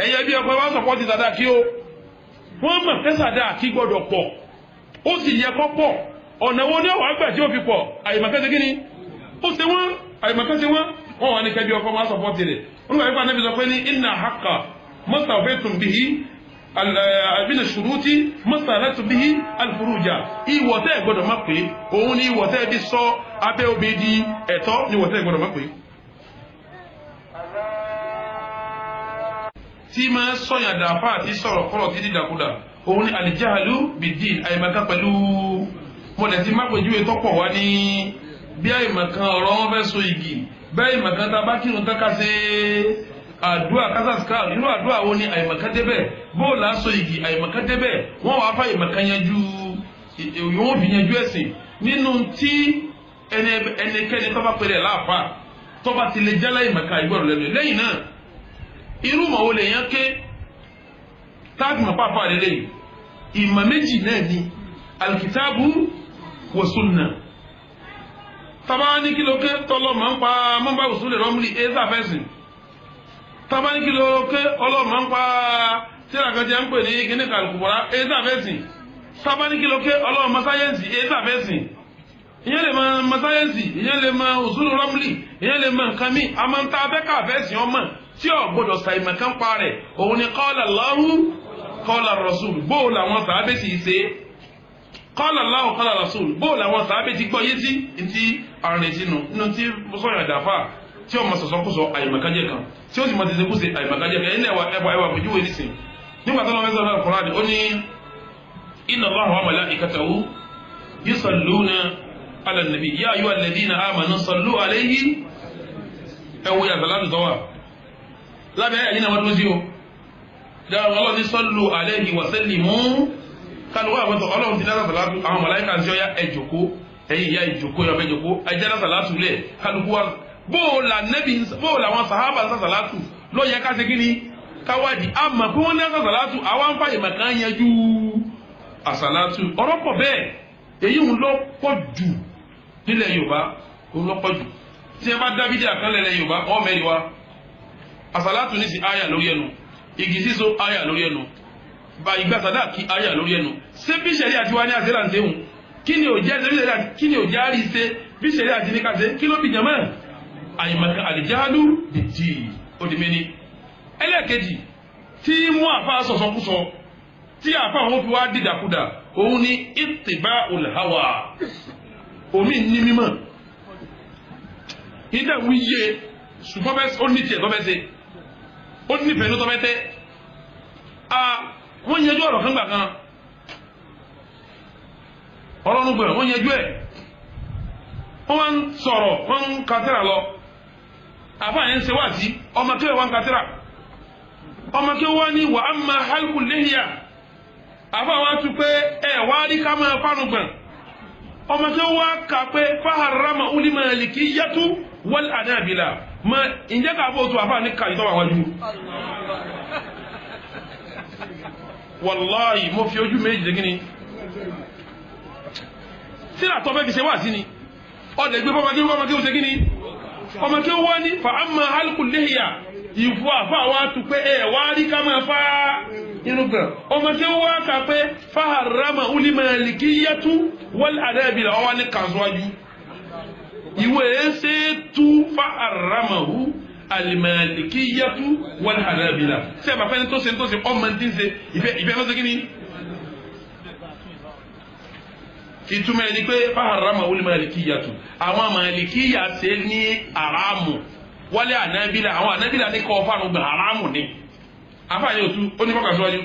ẹ̀yẹ bí ọkọ̀ wa sọ̀pọ̀ ti sàdákí o wọ́n mọ̀ pé sàdákí gbọ́dọ̀ pọ̀ ó sì yẹ kó pọ̀ ọ̀nà wo ni ọ̀wọ́ àgbà tí ó fi pọ̀ àyìnmọ̀kan ṣe kí ni ó ṣe wọ́n àyìnmọ̀kan ṣe wọ́n wọ́n wà ní kẹ́bí ọkọ̀ wa sọ̀pọ̀ tirẹ̀ wọ́n gbà nípa sọ pé ní inna haqqa mọ́sàfẹ́tùn bihi àbínà ṣùrútì mọ́sàlẹ́tùn bihi alfuruja ìwọ̀tẹ́ gbọ́dọ̀ má pé òun ni ìwọ̀tẹ́ bí sọ abẹ́ obì di ẹ̀tọ́ ni ìwọ̀tẹ́ gbọ́dọ̀ má pé. tí máa sọ̀yàn dàáfà àti sọ̀rọ̀ kọ́rọ̀ tí dídàkudà òun ni àlìjáàlú bìdín àyèmọ̀kan pẹ̀lú mọ̀lẹ̀ tí má pèjúwe tọ́pọ̀ wá ní bí àyèmọ̀kan ọ̀rọ̀ wọn fẹ́ so igi bẹ́ẹ̀ ìmọ̀kan tá a bá kírun tán ká ṣe àdúrà kásásíkà nínú àdúrà wo ni àìmọ̀kan débẹ̀ bóòlù aṣọ igi àìmọ̀kan débẹ̀ wọ́n wàá fà ìmọ̀kan yanjú ìwọ̀n fi yanjú ẹ̀sìn nínú tí ẹnikẹ́ni tó bá pèrè láàfà tó bá ti lè jálá ìmọ̀kan ìgbọ̀rọ̀ lẹ́nu lẹ́yìn náà irú mọ̀ wo lè yàn ké táàbì mọ̀ pàápàá lélẹ̀ ìmọ̀ méjì náà ni alkitabu wa sunna tabani kilo ke tọlọ máa ń pa mọba òsúlẹ rọmúlì ẹsà fẹsìn tabani kilo ke ọlọ máa ń pa tírakàjẹ ń pè ní kíní kàlùkùbọrá ẹsà fẹsìn tabani kilo ke ọlọ ma sáyẹnsì ẹsà fẹsìn ìyẹn lè ma sáyẹnsì ìyẹn lè ma òsúlẹ rọmúlì ìyẹn lè ma nǹkan mi àmọ́ ń ta abẹ́ká fẹsìn ọmọ tí ò gbọdọ̀ sa ìmọ̀ kan pa rẹ̀ òun ni qala Allahu qala Rasul bóòlù àwọn sàábẹ́ sì ṣe qala Allahu qala Rasul bóòlù àwọn sàábẹ́ ti gbọ́ yé sí ti àrùn sínú inú tí sọ̀rọ̀ àdàfà tí ó ma sọ̀sọ́kùsọ àyèmọ̀kájẹ́ kan tí ó sì ma ti sekúse àyèmọ̀kájẹ́ kan ilẹ̀ ẹwà pẹ̀júwe nísìn nígbà tó lọ mẹ́sàn náà Kùránì ó ní inna Allaha wa malaikatahu yusalluna ala nabi ya ayyuhal ladhina amanu sallu alayhi ẹwọ yà sàlátù tọ́wà lábẹ́ ẹ̀yìn náà wọ́n tó sí o dáa ọlọ́run ní sallu alayhi wa sallimu kálùwà àwọn ọlọ́run ti dára sàlátù àwọn màláíkà sí ọyá ẹjọ́kó ẹ̀yin ìyá ìjòkó yọ bẹ́ẹ̀ jòkó ẹjẹ́ náà sàlátù lẹ̀ kálukú wa bóòlà àwọn sàhábà ń sàlátù ló yẹ ká ṣe kí ni káwádìí àmọ́ pé wọ́n ní sàlátù àwọn fàyè màkà ń yanjú àsàlátù ọ̀rọ̀ pọ̀ bẹ́ẹ̀ èyí ń lọ pọ̀ jù nílẹ̀ Yorùbá ń lọ pọ̀ jù tí ẹ bá dábìdì àkànlẹ̀ ilẹ̀ Yorùbá ọ̀ mẹ́rin wa àsàlátù ní sí àyà lórí ẹnu igi síso àyà lórí ẹnu ìgbà sàdáàkì àyà lórí ẹnu ṣé bí ṣẹ̀rí àti wá ní àṣíràǹtẹ̀hùn kí ni ò jẹ́ kí ni ò jẹ́ àrí ṣe bí ṣẹ̀rí àti ní káṣe kí ló bí jẹ́mọ́ àyìnmọ̀kan àlìjáàlú dìtì òdìmẹ́ni ẹlẹ́ẹ̀kejì tí mú àfa sọ̀sọ̀kúsọ tí àfa wọn fi wá dìdàkudà òun ni ittiba'ul hawa omi ní mímọ̀ ìdá ń yé ṣùgbọ́n bẹ́ẹ̀ ó ní tiẹ̀ tó bẹ́ẹ̀ ṣe ó ní ìfẹ́ ní tó bẹ́ẹ̀ tẹ́ wọ́n yẹjú ọ̀rọ̀ kan gbà kan ọlọ́run gbẹ̀rẹ̀ wọ́n yẹjú ẹ̀ wọ́n wá ń sọ̀rọ̀ wọ́n ń katẹ́rà lọ àfáà yẹn ń ṣe wá sí ọmọ kí wọ́n ka tírà ọmọ kí wọ́n ní wa amma halqul lihya àfáà wá tún pé wá rí ká máa fánu gbọ̀n ọmọ kí wọ́n kà pé faharrama al-malikiyyatu wal hanabila ma ǹjẹ́ ká bó tu àfáà ní kàyí tó wà wájú wàláhì mo fi ojú méjì dégí ni tíra tó fẹ́ fi ṣe wá sí ni ọ̀dẹ̀ gbé fọmọ kí ó ṣe kí ni ọmọ kí ó wá ní fa amma halqul lihya ìfọ àfáà wá tu pé wá rí ká máa fa inú gbọ̀n ọmọ kí ó wá kà pé faharrama al-malikiyyatu wal hanabila ọwọ́ ní kàṣíwájú ìwé ẹsẹ̀ tú faharramahu al-malikiyyatu wal hanabila ṣé bàbá ẹni tó ṣe ọmọ tí ń ṣe ìfẹ́ ló ṣe kí ni ìtumọ̀ ẹni pé faharramahu al-malikiyyatu àwọn malikiya ṣe ní haramu wal hanabila àwọn hanabila ní kọ́ fáwọn gbà haramu ni afáàyè òtún ó ní fọ́kà síwájú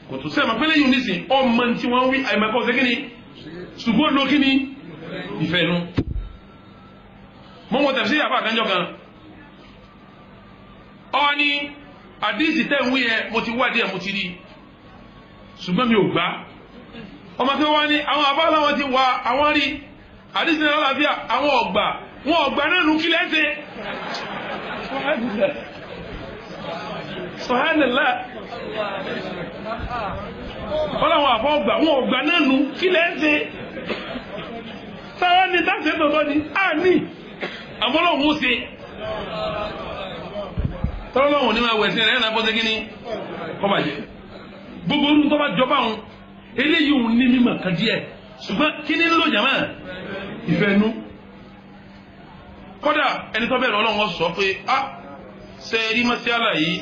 kò tún sẹ́ẹ̀ máa pẹ́lẹ́ yìí nísìn ọmọ tí wọ́n wí àìmọ̀kọ́ ṣe kí ni ṣùgbọ́n ló kí ni ìfẹ́ nu mọ́ tẹ̀sí àbá àkànjọ́ kan ọ ní àdíìsì tẹ́ ń wí ẹ mo ti wádìí ẹ mo ti rí ṣùgbọ́n mi ò gbà ọmọ tí wọ́n ní àwọn àbá láwọn ti wà àwọn rí àdíìsì náà lálàáfíà àwọn ọ̀gbà wọn ọ̀gbà náà nù kí lẹ́sẹ̀ Subhanallah wọ́n láwọn àbá ọ̀gbà wọn ọ̀gbà náà nù kí lẹ́sẹ̀ sáwọn ní táṣẹ́ tọ̀tọ̀ ni a ní àbọ́lọ́hùn ó ṣe tọ́lọ́hùn ní máa wẹ̀sìn rẹ̀ náà bọ́sẹ̀ kíní kọ́bà jẹ́ gbogbo orúkọ bá jọba òun eléyìí òun ní mímọ̀ kan díẹ̀ ṣùgbọ́n kíní ló jàmá ìfẹ́nu kódà ẹni tó bẹ̀rẹ̀ ọlọ́run sọ pé ṣe rí mọ́síálà yìí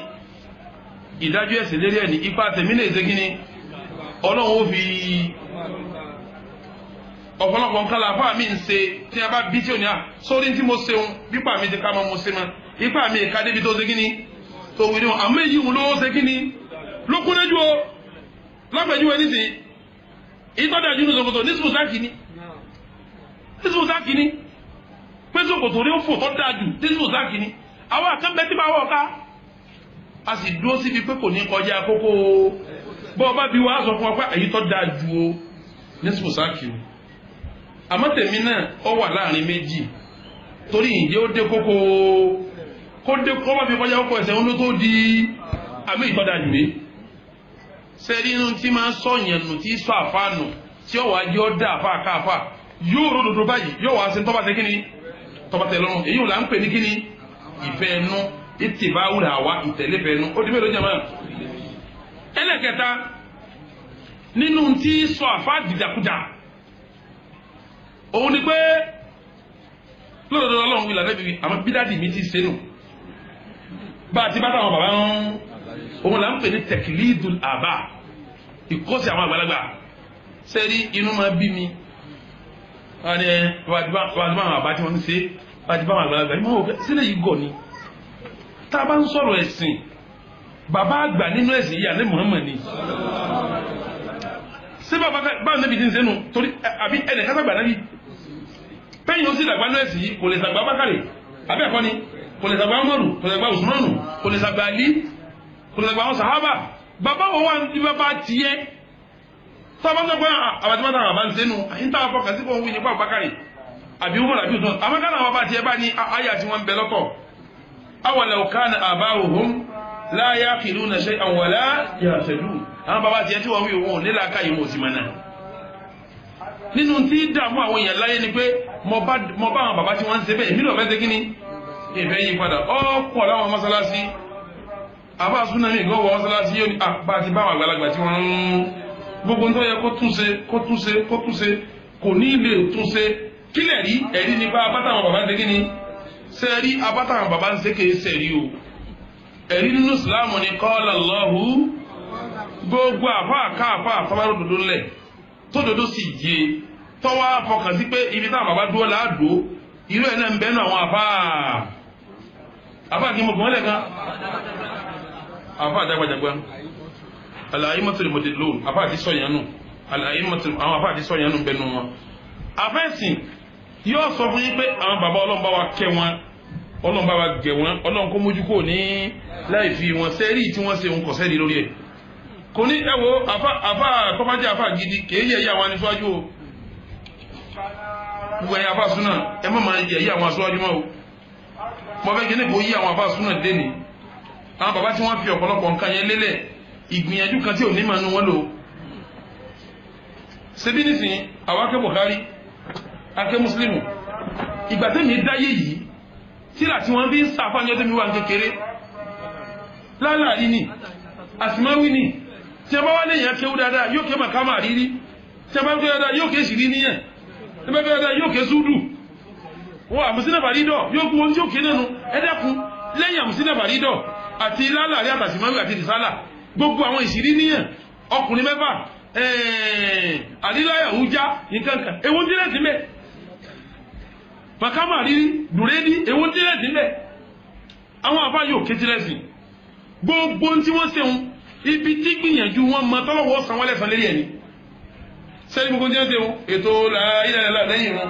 ìdájọ́ ẹ̀sìn lérí ẹ̀ ní ipa tẹ̀mí lè ṣe kíní ọlọ́run ó fi ọ̀pọ̀lọpọ̀ nǹkan la fáà mi ń ṣe tí a bá bí tí ò ní à sórí tí mo ṣeun bípa mi ti ká mọ́ mo ṣe mọ́ ipa mi ìka débi tó ṣe kíní tó wí ní wọn àmọ́ èyí wọn ló ṣe kíní ló kún lójú o lápẹ̀jú ẹni sìn ìtọ́jà jù ní ṣòkòtò ní sùsáàkì ní pé ṣòkòtò rí ó fò tó dáa jù ní sùsáàkì ní àwọn àkànbẹ́ tí máa wọ̀ ká a sì dúró síbi pé kò ní kọjá kókó bọ́ọ̀ bá bí wàá sọ fún wa pé èyí tó dáa jù o ní sùsáàkì ní àmọ́ tèmi náà ọ wà láàrin méjì torí ìjẹ́ ó dé kókó kó dé kó bá fi kọjá kókó ẹsẹ̀ ló tó di àmì ìtọ́jà jùlé sẹ́rí inú tí máa ń sọ yẹn nù tí sọ àfáànù tí ó wàá jẹ́ ó dá àfáà káàfà yóò ròdòdó báyìí yóò wàá ṣe tọ́ba tẹ kíni tọ́ba tẹ lọ́rùn èyí ò là ń pè ní kíni ìfẹ́ ẹnu ìtìbáwù làwà ìtẹ̀lẹ́fẹ́ ẹnu ó di mélòó jẹ́ mọ́ ẹlẹ́kẹta nínú tí sọ àfáà dìdàkudà òun ni pé lọ́dọ̀dọ̀ ọlọ́run wíìlà lẹ́bi àmọ́ bídádì mi ti ṣe nù bá a ti bá táwọn bàbá ń òun là ń pè ní tẹkílídùl àbá ìkọ́sí àwọn àgbàlagbà sẹ́rí inú máa bí mi wọ́n ní wàá àbá tí wọ́n ń ṣe wàá ti bá àwọn àgbàlagbà yìí wọ́n wọ́n sílẹ̀ yìí gọ̀ ni tá a bá ń sọ̀rọ̀ ẹ̀sìn bàbá àgbà nínú ẹ̀sìn yìí àlẹ́ Muhammad ni ṣé bàbá nàbì ti ń ṣe nù torí àbí ẹnì kan sàgbà nàbì pẹ́yìn ó sì dàgbà náà sí kò lè sàgbà Bákàrè àbí ẹ̀kọ́ ni kò lè sàgbà Umaru kò lè sàgbà Usmanu kò lè sàgbà Ali kò lè sàgbà àwọn sàhábà bàbá wo wà ní bàbá tiẹ̀ sábà sọ pé àbàtìmọ́tà àbá ń sẹ́nu àyíntà àfọkà sí fún wí nípa Bákàrè àbí Umaru àbí Usmanu àmọ́ kánà àwọn bàbá tiẹ̀ bá ní àyà tí wọ́n ń bẹ lọ́tọ̀ awalaw kana aba'uhum la yaqiluna shay'an wa la yahtadun àwọn bàbá tiẹ̀ tí wọ́n wí wọn ò nílà káyìí wọn ò sì mọ̀ náà nínú tí dààmú àwọn èèyàn láyé ni pé mo bá àwọn bàbá tí wọ́n ń ṣe bẹ́ẹ̀ èmi lọ́ọ́ fẹ́ ṣe kí ni ìfẹ́ yí padà ọ̀pọ̀ láwọn mọ́sálásí àbá súnà mi gbọ́ wọ mọ́sálásí yóò ní àbá ti bá àwọn àgbàlagbà tí wọ́n ń gbogbo tó yẹ kó túnṣe kò ní lè túnṣe kílẹ̀ rí ẹ̀rí nípa abátàwọn bàbá ń ṣe kí ni sẹ́ẹ̀rí abátàwọn bàbá ń ṣe kì í sẹ̀rí o ẹ̀rí nínú ìsìláàmù ni qala Allahu gbogbo àfáà káàfáà àfáà òdodo lẹ̀ tó dodo sì yé tọ́wọ́ fọkàn sí pé ibi táwọn bàbá dúró láàdó irú ẹ̀ náà ń bẹ́ẹ̀ nù àwọn àfáà kí mo gbọ́n lẹ́ẹ̀kan àfáà jágbajàgba al-a'immatul mudillun àfáà ti sọ yẹn nù àwọn àfáà ti sọ yẹn nù bẹ́ẹ̀ nù wọn. àfẹ́sìn yóò sọ fún yín pé àwọn bàbá Ọlọ́run bá wa kẹ́ wọn ọlọ́run bá wa gẹ̀ wọ́n ọlọ́run kó mójú kò ní láì fi wọn sẹ́rí tí wọ́n ṣe ń kọ̀ sẹ́rí lórí ẹ̀ kò ní ẹ wo àfa tọ́fájà àfa gidi kì í yẹ ẹ̀yà àwọn aníṣáájú o gbogbo ẹ̀yà àfa súnà ẹ má máa yẹ ẹ̀yà àwọn aṣáájú mọ́ o mo fẹ́ kíní kò yí àwọn àfa súnà dé ni àwọn bàbá tí wọ́n fi ọ̀pọ̀lọpọ̀ nǹkan yẹn lélẹ̀ ìgbìyànjú kan tí ò ní máa nu wọn lò ṣebí nísìnyí àwọn akẹ́ Bukhari akẹ́ Muslimu ìgbà tẹ́mi dáyé yìí tíra tí wọ́n fi ń sàfáàní ọdún mi wà kékeré láàrín ní àsìmáwí ní tí a bá wá lẹ́yìn akéwú dáadáa yóò ké màkámà rírí tí a bá ké dáadáa yóò ké sírí níyẹn tí a bá ké dáadáa yóò ké súdù wọ́n àmùsínà bàrídọ̀ yóò kú ohun tí ó ké nánu ẹ̀dẹ́kun lẹ́yìn àmùsínà bàrídọ̀ àti láàrín àtàsìmáwí àti rìsálà gbogbo àwọn ìsírí níyẹn ọkùnrin mẹ́fà àdíláyà hújá nìkankan ewu dílẹ̀ sí mẹ́ makama rírí dùrẹ́dí ewu dílẹ̀ sí mẹ́ àwọn àbá yóò ké dílẹ̀ sí gbogbo tí wọ́n ṣeun ibi tí gbìyànjú wọn mọ tọ́lọ́wọ́ san wọ́n lẹ́san lérí ẹni sẹ́ni gbogbo tí wọ́n ṣeun ètò ilẹ̀ lẹ́yìn wọn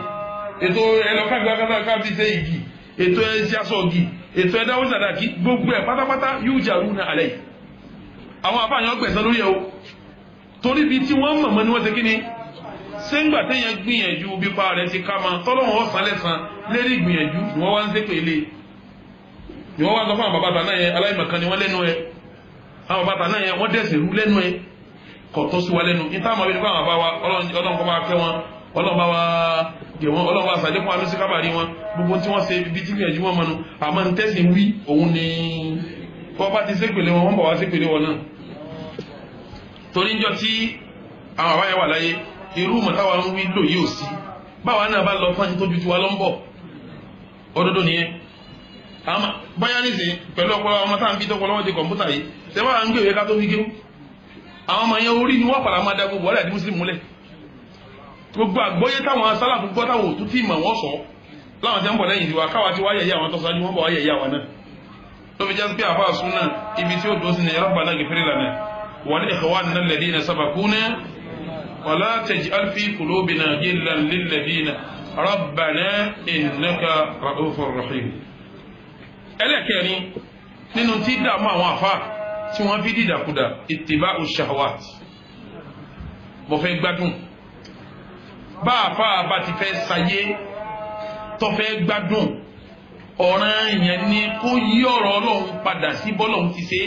ètò ẹlọ́kàbí ṣe igi ètò ẹ̀ṣẹ́ aṣọ igi ètò ẹ̀dáwó sàdákì gbogbo ẹ̀ pátápátá yóò jàrú ní alẹ́ yìí àwọn àbá yẹn gbẹ̀san lórí ẹ̀ o torí bí tí wọ́n mọ̀mọ́ ni wọ́n ti kíni sẹ́ńgbà téèyàn gbìyànjú bí pa rẹ̀ ti ká ma tọ́lọ́wọ́n ọ̀sán lẹ́sàn lérí gbìyànjú ni wọ́n wá ń sépè lé ni wọ́n wá sọ fún àwọn bàbá náà yẹn aláìmọ̀kan ni wọ́n lẹ́nu ẹ̀ àwọn bàbá náà yẹn wọ́n dẹ̀sẹ̀ rú lẹ́nu ẹ̀ kò tó sí wa lẹ́nu níta àwọn abẹ́rẹ́ fún àwọn bàbá wa ọlọ́run kọ́ bá fẹ́ wọn ọlọ́run bá wa gẹ̀ wọn ọlọ́run bá sàdékùn alóṣì kábàárí wọn gbogbo tí wọ́n ṣe ibi tí gbìyànjú wọn mọ̀nù àmọ́ ní tẹ́sí wí òun ni wọ́n bá ti sépèlé wọn wọ́n bọ̀ wá sépèlé wọn náà torí ń jọ tí àwọn àbáyẹ wà láyé irú mọ̀táwà ń wí lò yìí ò sí báwa náà bá lọ fún ẹni tó ju tiwa lọ ń bọ̀ òdodo nìyẹn báyá nísìn pẹ̀lú ọpọlọ ọmọ táà ń fi tọpọlọwọ́ di kọ̀mpútà yìí tẹ́wọ́ à ń gbé ìwé ká tó fi kéwú àwọn ọmọ yẹn orí ni wọ́n padà máa da gbogbo ọ̀rẹ́ àti mùsùlùmí múlẹ̀ gbogbo àgbọ́yé táwọn sálàfù gbọ́ táwọn òtún tí mọ̀ wọ́n sọ láwọn tẹ́ ń bọ̀ lẹ́yìn tiwa káwa ti wáyẹ̀ yẹ àwọn tó sáájú wọ́n bọ̀ wáyẹ̀ yẹ àwọn náà tó fi jẹ́ pé àfáà súnà ibi tí ó dúró sí ni rabbana ghfir lana ولإخواننا الذين سبقونا ولا تجعل في قلوبنا غلا للذين ربنا إنك رؤوف رحيم ẹlẹ́kẹ̀rin nínú tí dààmú àwọn àfá tí wọ́n fi dídàkudà ittiba'u shahawat mo fẹ́ gbádùn bá àfá bá ti fẹ́ sayé tó fẹ́ gbádùn ọ̀ràn yẹn ni kó yí ọ̀rọ̀ Ọlọ́run padà sí bọ́lọ́run ti ṣe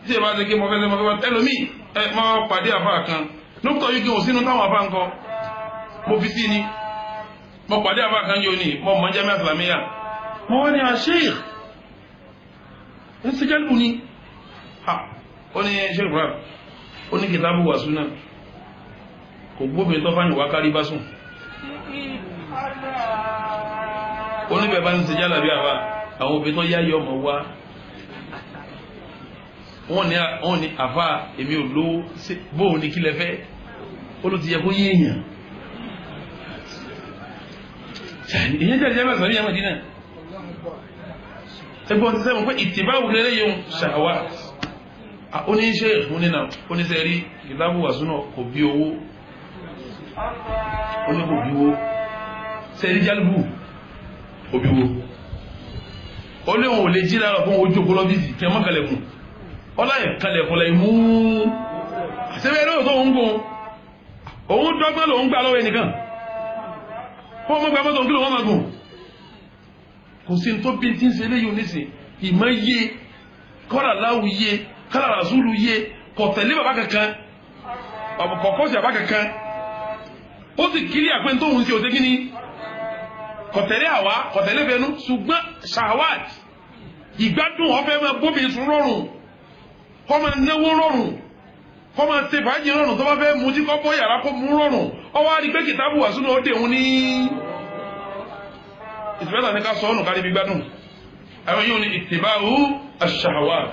tí ẹ bá ṣe kí mo fẹ́ ṣe mo fẹ́ wá ẹlòmíì máa pàdé àfa kan lóòótọ́ yìí kí n ò sínú táwọn àfa ń kọ mo fi sí ni mo pàdé àfa kan yóò ní mo mọ jẹ́mẹ́ àtìlámíyà mo wọ́n ní Sheikh ẹ ṣe jẹ́ lù ní ó ní Sheikh Ibrahim ó ní kìtàbù wà súnà kò gbóbin tó fáyìn wá kárí bá sùn ó ní bẹ́ẹ̀ bá ń ṣe jálàbí àfa àwọn obìnrin tó yá yọ ọmọ wá wọ́n ní àfa èmi ò lówó bóun ní kílẹ̀ fẹ́ ó ló ti yẹ kó yé èèyàn èyàn jẹ́ ìjẹ́ mẹ́sàn-án ní ẹ̀mọ̀ dínà ẹgbọ́n ti sẹ́wọ̀n pé ìtìbáwò lẹ́lẹ́ yóò ṣàwà oníṣẹ́ ìfúnnínà oníṣẹ́ rí kìtàbù wà súnà kò bí owó oníkò bí owó sẹ́rí jálùbù kò bí owó ó léwọn ò lè jí lára fún ojú okòlọ́bìsì kí ẹ mọ́kànlẹ̀kùn ọláyẹ̀ kalẹ̀kùnlẹ̀ ìmú àṣẹ́bẹ̀ lóò tó ń gùn òun dọ́gbọ́n lòun gbà lọ́wọ́ ẹnìkan fún ọmọ gbàmọ́tò ń kí lòun máa gùn kò sí tó bí tí ń ṣe léyìn oníṣẹ́ ìmọ̀ yé kọ́là láwù yé kọ́là ràṣúlù yé kò tẹ̀lé bàbá kankan kọ̀kọ́ sí bàbá kankan ó sì kiri àpẹ́ tó ń ṣe òṣè kíní kò tẹ̀lé àwa kò tẹ̀lé fẹnu ṣùgbọ́n ṣàwáàt ìgbádùn ọ̀fẹ́ máa bóbi sùn rọrùn kọ́ máa náwó rọrùn kọ́ máa ṣe fàájì rọrùn tó bá fẹ́ mú tí kọ́ bọ́ yàrá kó mú rọrùn ọwọ́ á rí pé kìtàbù wà súnà ó dé òun ní ìsìmẹ́ta ní ká sọ ọ́nù kárí bí gbádùn àwọn yóò ní ittiba'u ash-shahawat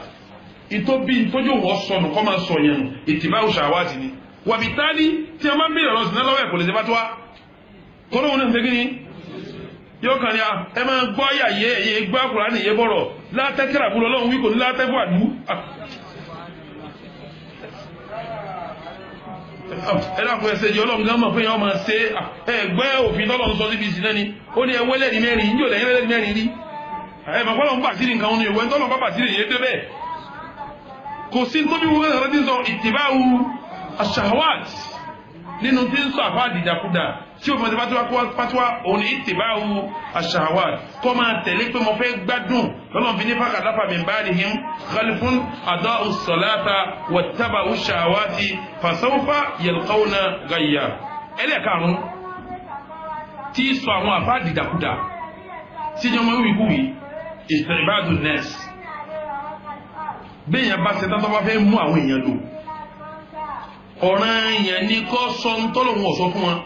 ìtóbi ìtójú wọ́ sọnù kọ́ máa sọ yẹn ittiba'u ash-shahawat ni wàbí tálí tí a máa ń bèèrè ọ̀sìn lọ́wọ́ ẹ̀ kò lè ṣe bá tó wá kọ́ lóhun náà ṣe kí ni yóò kàn ní ẹ máa gbọ́ yà yé èyí gbọ́ Kùránì yé bọ̀rọ̀ látẹ́kẹ́rà búrọ̀ lọ́hun wí kò ní látẹ́kọ̀ àdú dákun ẹsẹ̀ jẹ́ ọlọ́run gán mọ̀ pé yẹn máa ṣe ẹgbẹ́ òfin tọ́lọ́run sọ síbi ìsìn náà ni ó ní ẹwẹ́ lẹ́ni mẹ́rin yíyó lẹ́yìn lẹ́ni mẹ́rin rí mọ̀ pé ọlọ́run bàtírì nǹkan ní ìwé tọ́lọ́run bá bàtírì yẹn débẹ̀ kò sí tóbi wo kẹsàn-án ti sọ ìtìbáwu aṣahawat nínú tí ń sọ àfa àdìdàkudà tí o fẹ́ pátúwá òun ìtìbáwu aṣahawat kọ́ máa tẹ̀lé pé mo fẹ́ gbádùn lọ́nà fi ní fàkàdáfà min ba'dihim khalfun ada'u as-salata wattaba'u ash-shahawati fasawfa yalqawna ghayya. ẹlẹ́karùn-ún tí sọ àwọn àfa àdìdàkudà tí jọmọ wíwíwí ìtìbádu nẹ́ẹ̀sì bẹ́ẹ̀ yẹn bá ṣe tán tó bá fẹ́ mú àwọn èèyàn lò ọ̀ràn yẹn ní kọ́ sọ ń tọ́lọ̀ wọn sọ fún wọn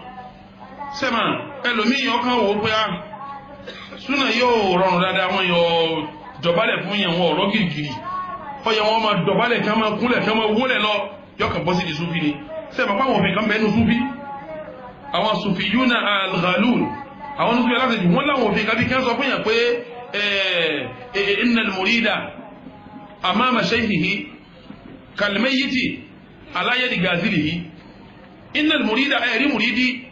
sẹ́mà ẹlòmíì ọkàn wò ó pé súnà yóò rọrùn dáadáa wọn yọ dọ̀bálẹ̀ fún yẹn wọn ọ̀rọ̀ gírígírí ọyẹ wọn máa dọ̀bálẹ̀ kí wọn máa kúnlẹ̀ kí wọn máa wólẹ̀ lọ yọkàn bọ́ sí di sufi ni sẹ́mà pàwọn òfin kan bẹ́ẹ̀ nu sufi àwọn sufi yúnà al-ghalun àwọn sufi aláṣẹjù wọn láwọn òfin kan bí kí wọn sọ fún yẹn pé innal murida amama shaykhihi kalmayyiti ala yadi gazilihi innal murida ayri muridi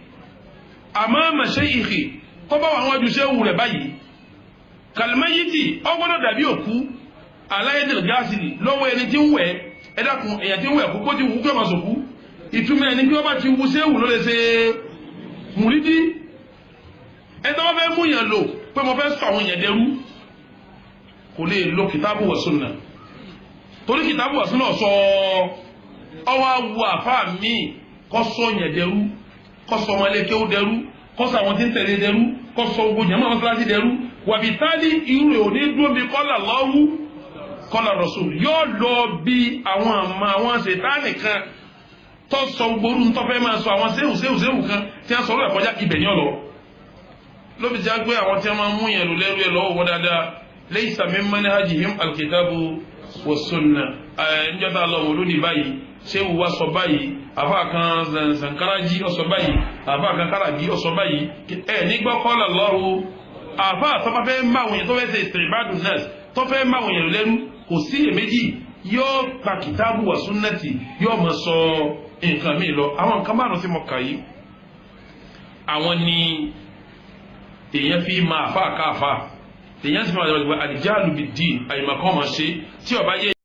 amama shaykhi tó bá wà wájú shehu rẹ̀ báyìí kalmayyiti ó gbọ́dọ̀ dàbí òkú ala yadi gazili lọ́wọ́ ẹni tí ń wẹ̀ ẹ dákun èyàn tí ń wẹ̀ kó ti wù kí ọmọ sòkú ìtumọ̀ ẹni bí wọ́n bá ti wù shehu ló lè ṣe muridi ẹ tó wọ́n fẹ́ mú yàn lò pé mo fẹ́ sọ àwọn yẹn dẹrú kò lè lo kitabu wa sunna torí kìtàbù wà sínú ọ̀sọ́ ọwọ́ awu àfa mi kọ́ sọ yẹn dẹrú kọ́ sọ ọmọ ẹlẹ́kẹ́ ó dẹrú kọ́ sọ àwọn tí ń tẹ̀lé dẹrú kọ́ sọ ogun jẹ́mọ́ àwọn kíláàsì dẹrú wàbí tálí irú rẹ̀ ò ní dúró bí kọ́là lọ́wọ́ kọ́là rasul yóò lọ bí àwọn àmọ́ àwọn ṣètánì kan tó sọ gbórú tó fẹ́ máa sọ àwọn séhù kan tí wọ́n sọ lọ́wọ́ ẹ̀kọ́já ibẹ̀ ní ọ̀lọ́ lóbi já gbé àwọn tí wọ́n máa mú yẹn lò lẹ́rú ẹ̀ lọ́wọ́ wọn dáadáa laysa min manhajihim alkitabu wasunna njọta lọ wò lónìí báyìí ṣéwù wa sọ báyìí àfa kan Sankaraji ọsọ báyìí àfa kan Karabi ọsọ báyìí nígbà kọlà lọrù àfa àtọ́fẹ́ máwùn yẹn tó fẹ́ ṣe ìsìnbádùn náà tó fẹ́ máwùn yẹn lẹ́nu kò sí èméjì yóò pa kìtàbù wa sunnati yóò mọ sọ nǹkan mi lọ àwọn nǹkan márùn tí mo kà yìí àwọn ni èèyàn fi máa fa àkáàfà èèyàn sì máa dàgbà àdìjáàlù bìdín àyèmọ̀kọ́ máa ṣe tí ọba yẹ.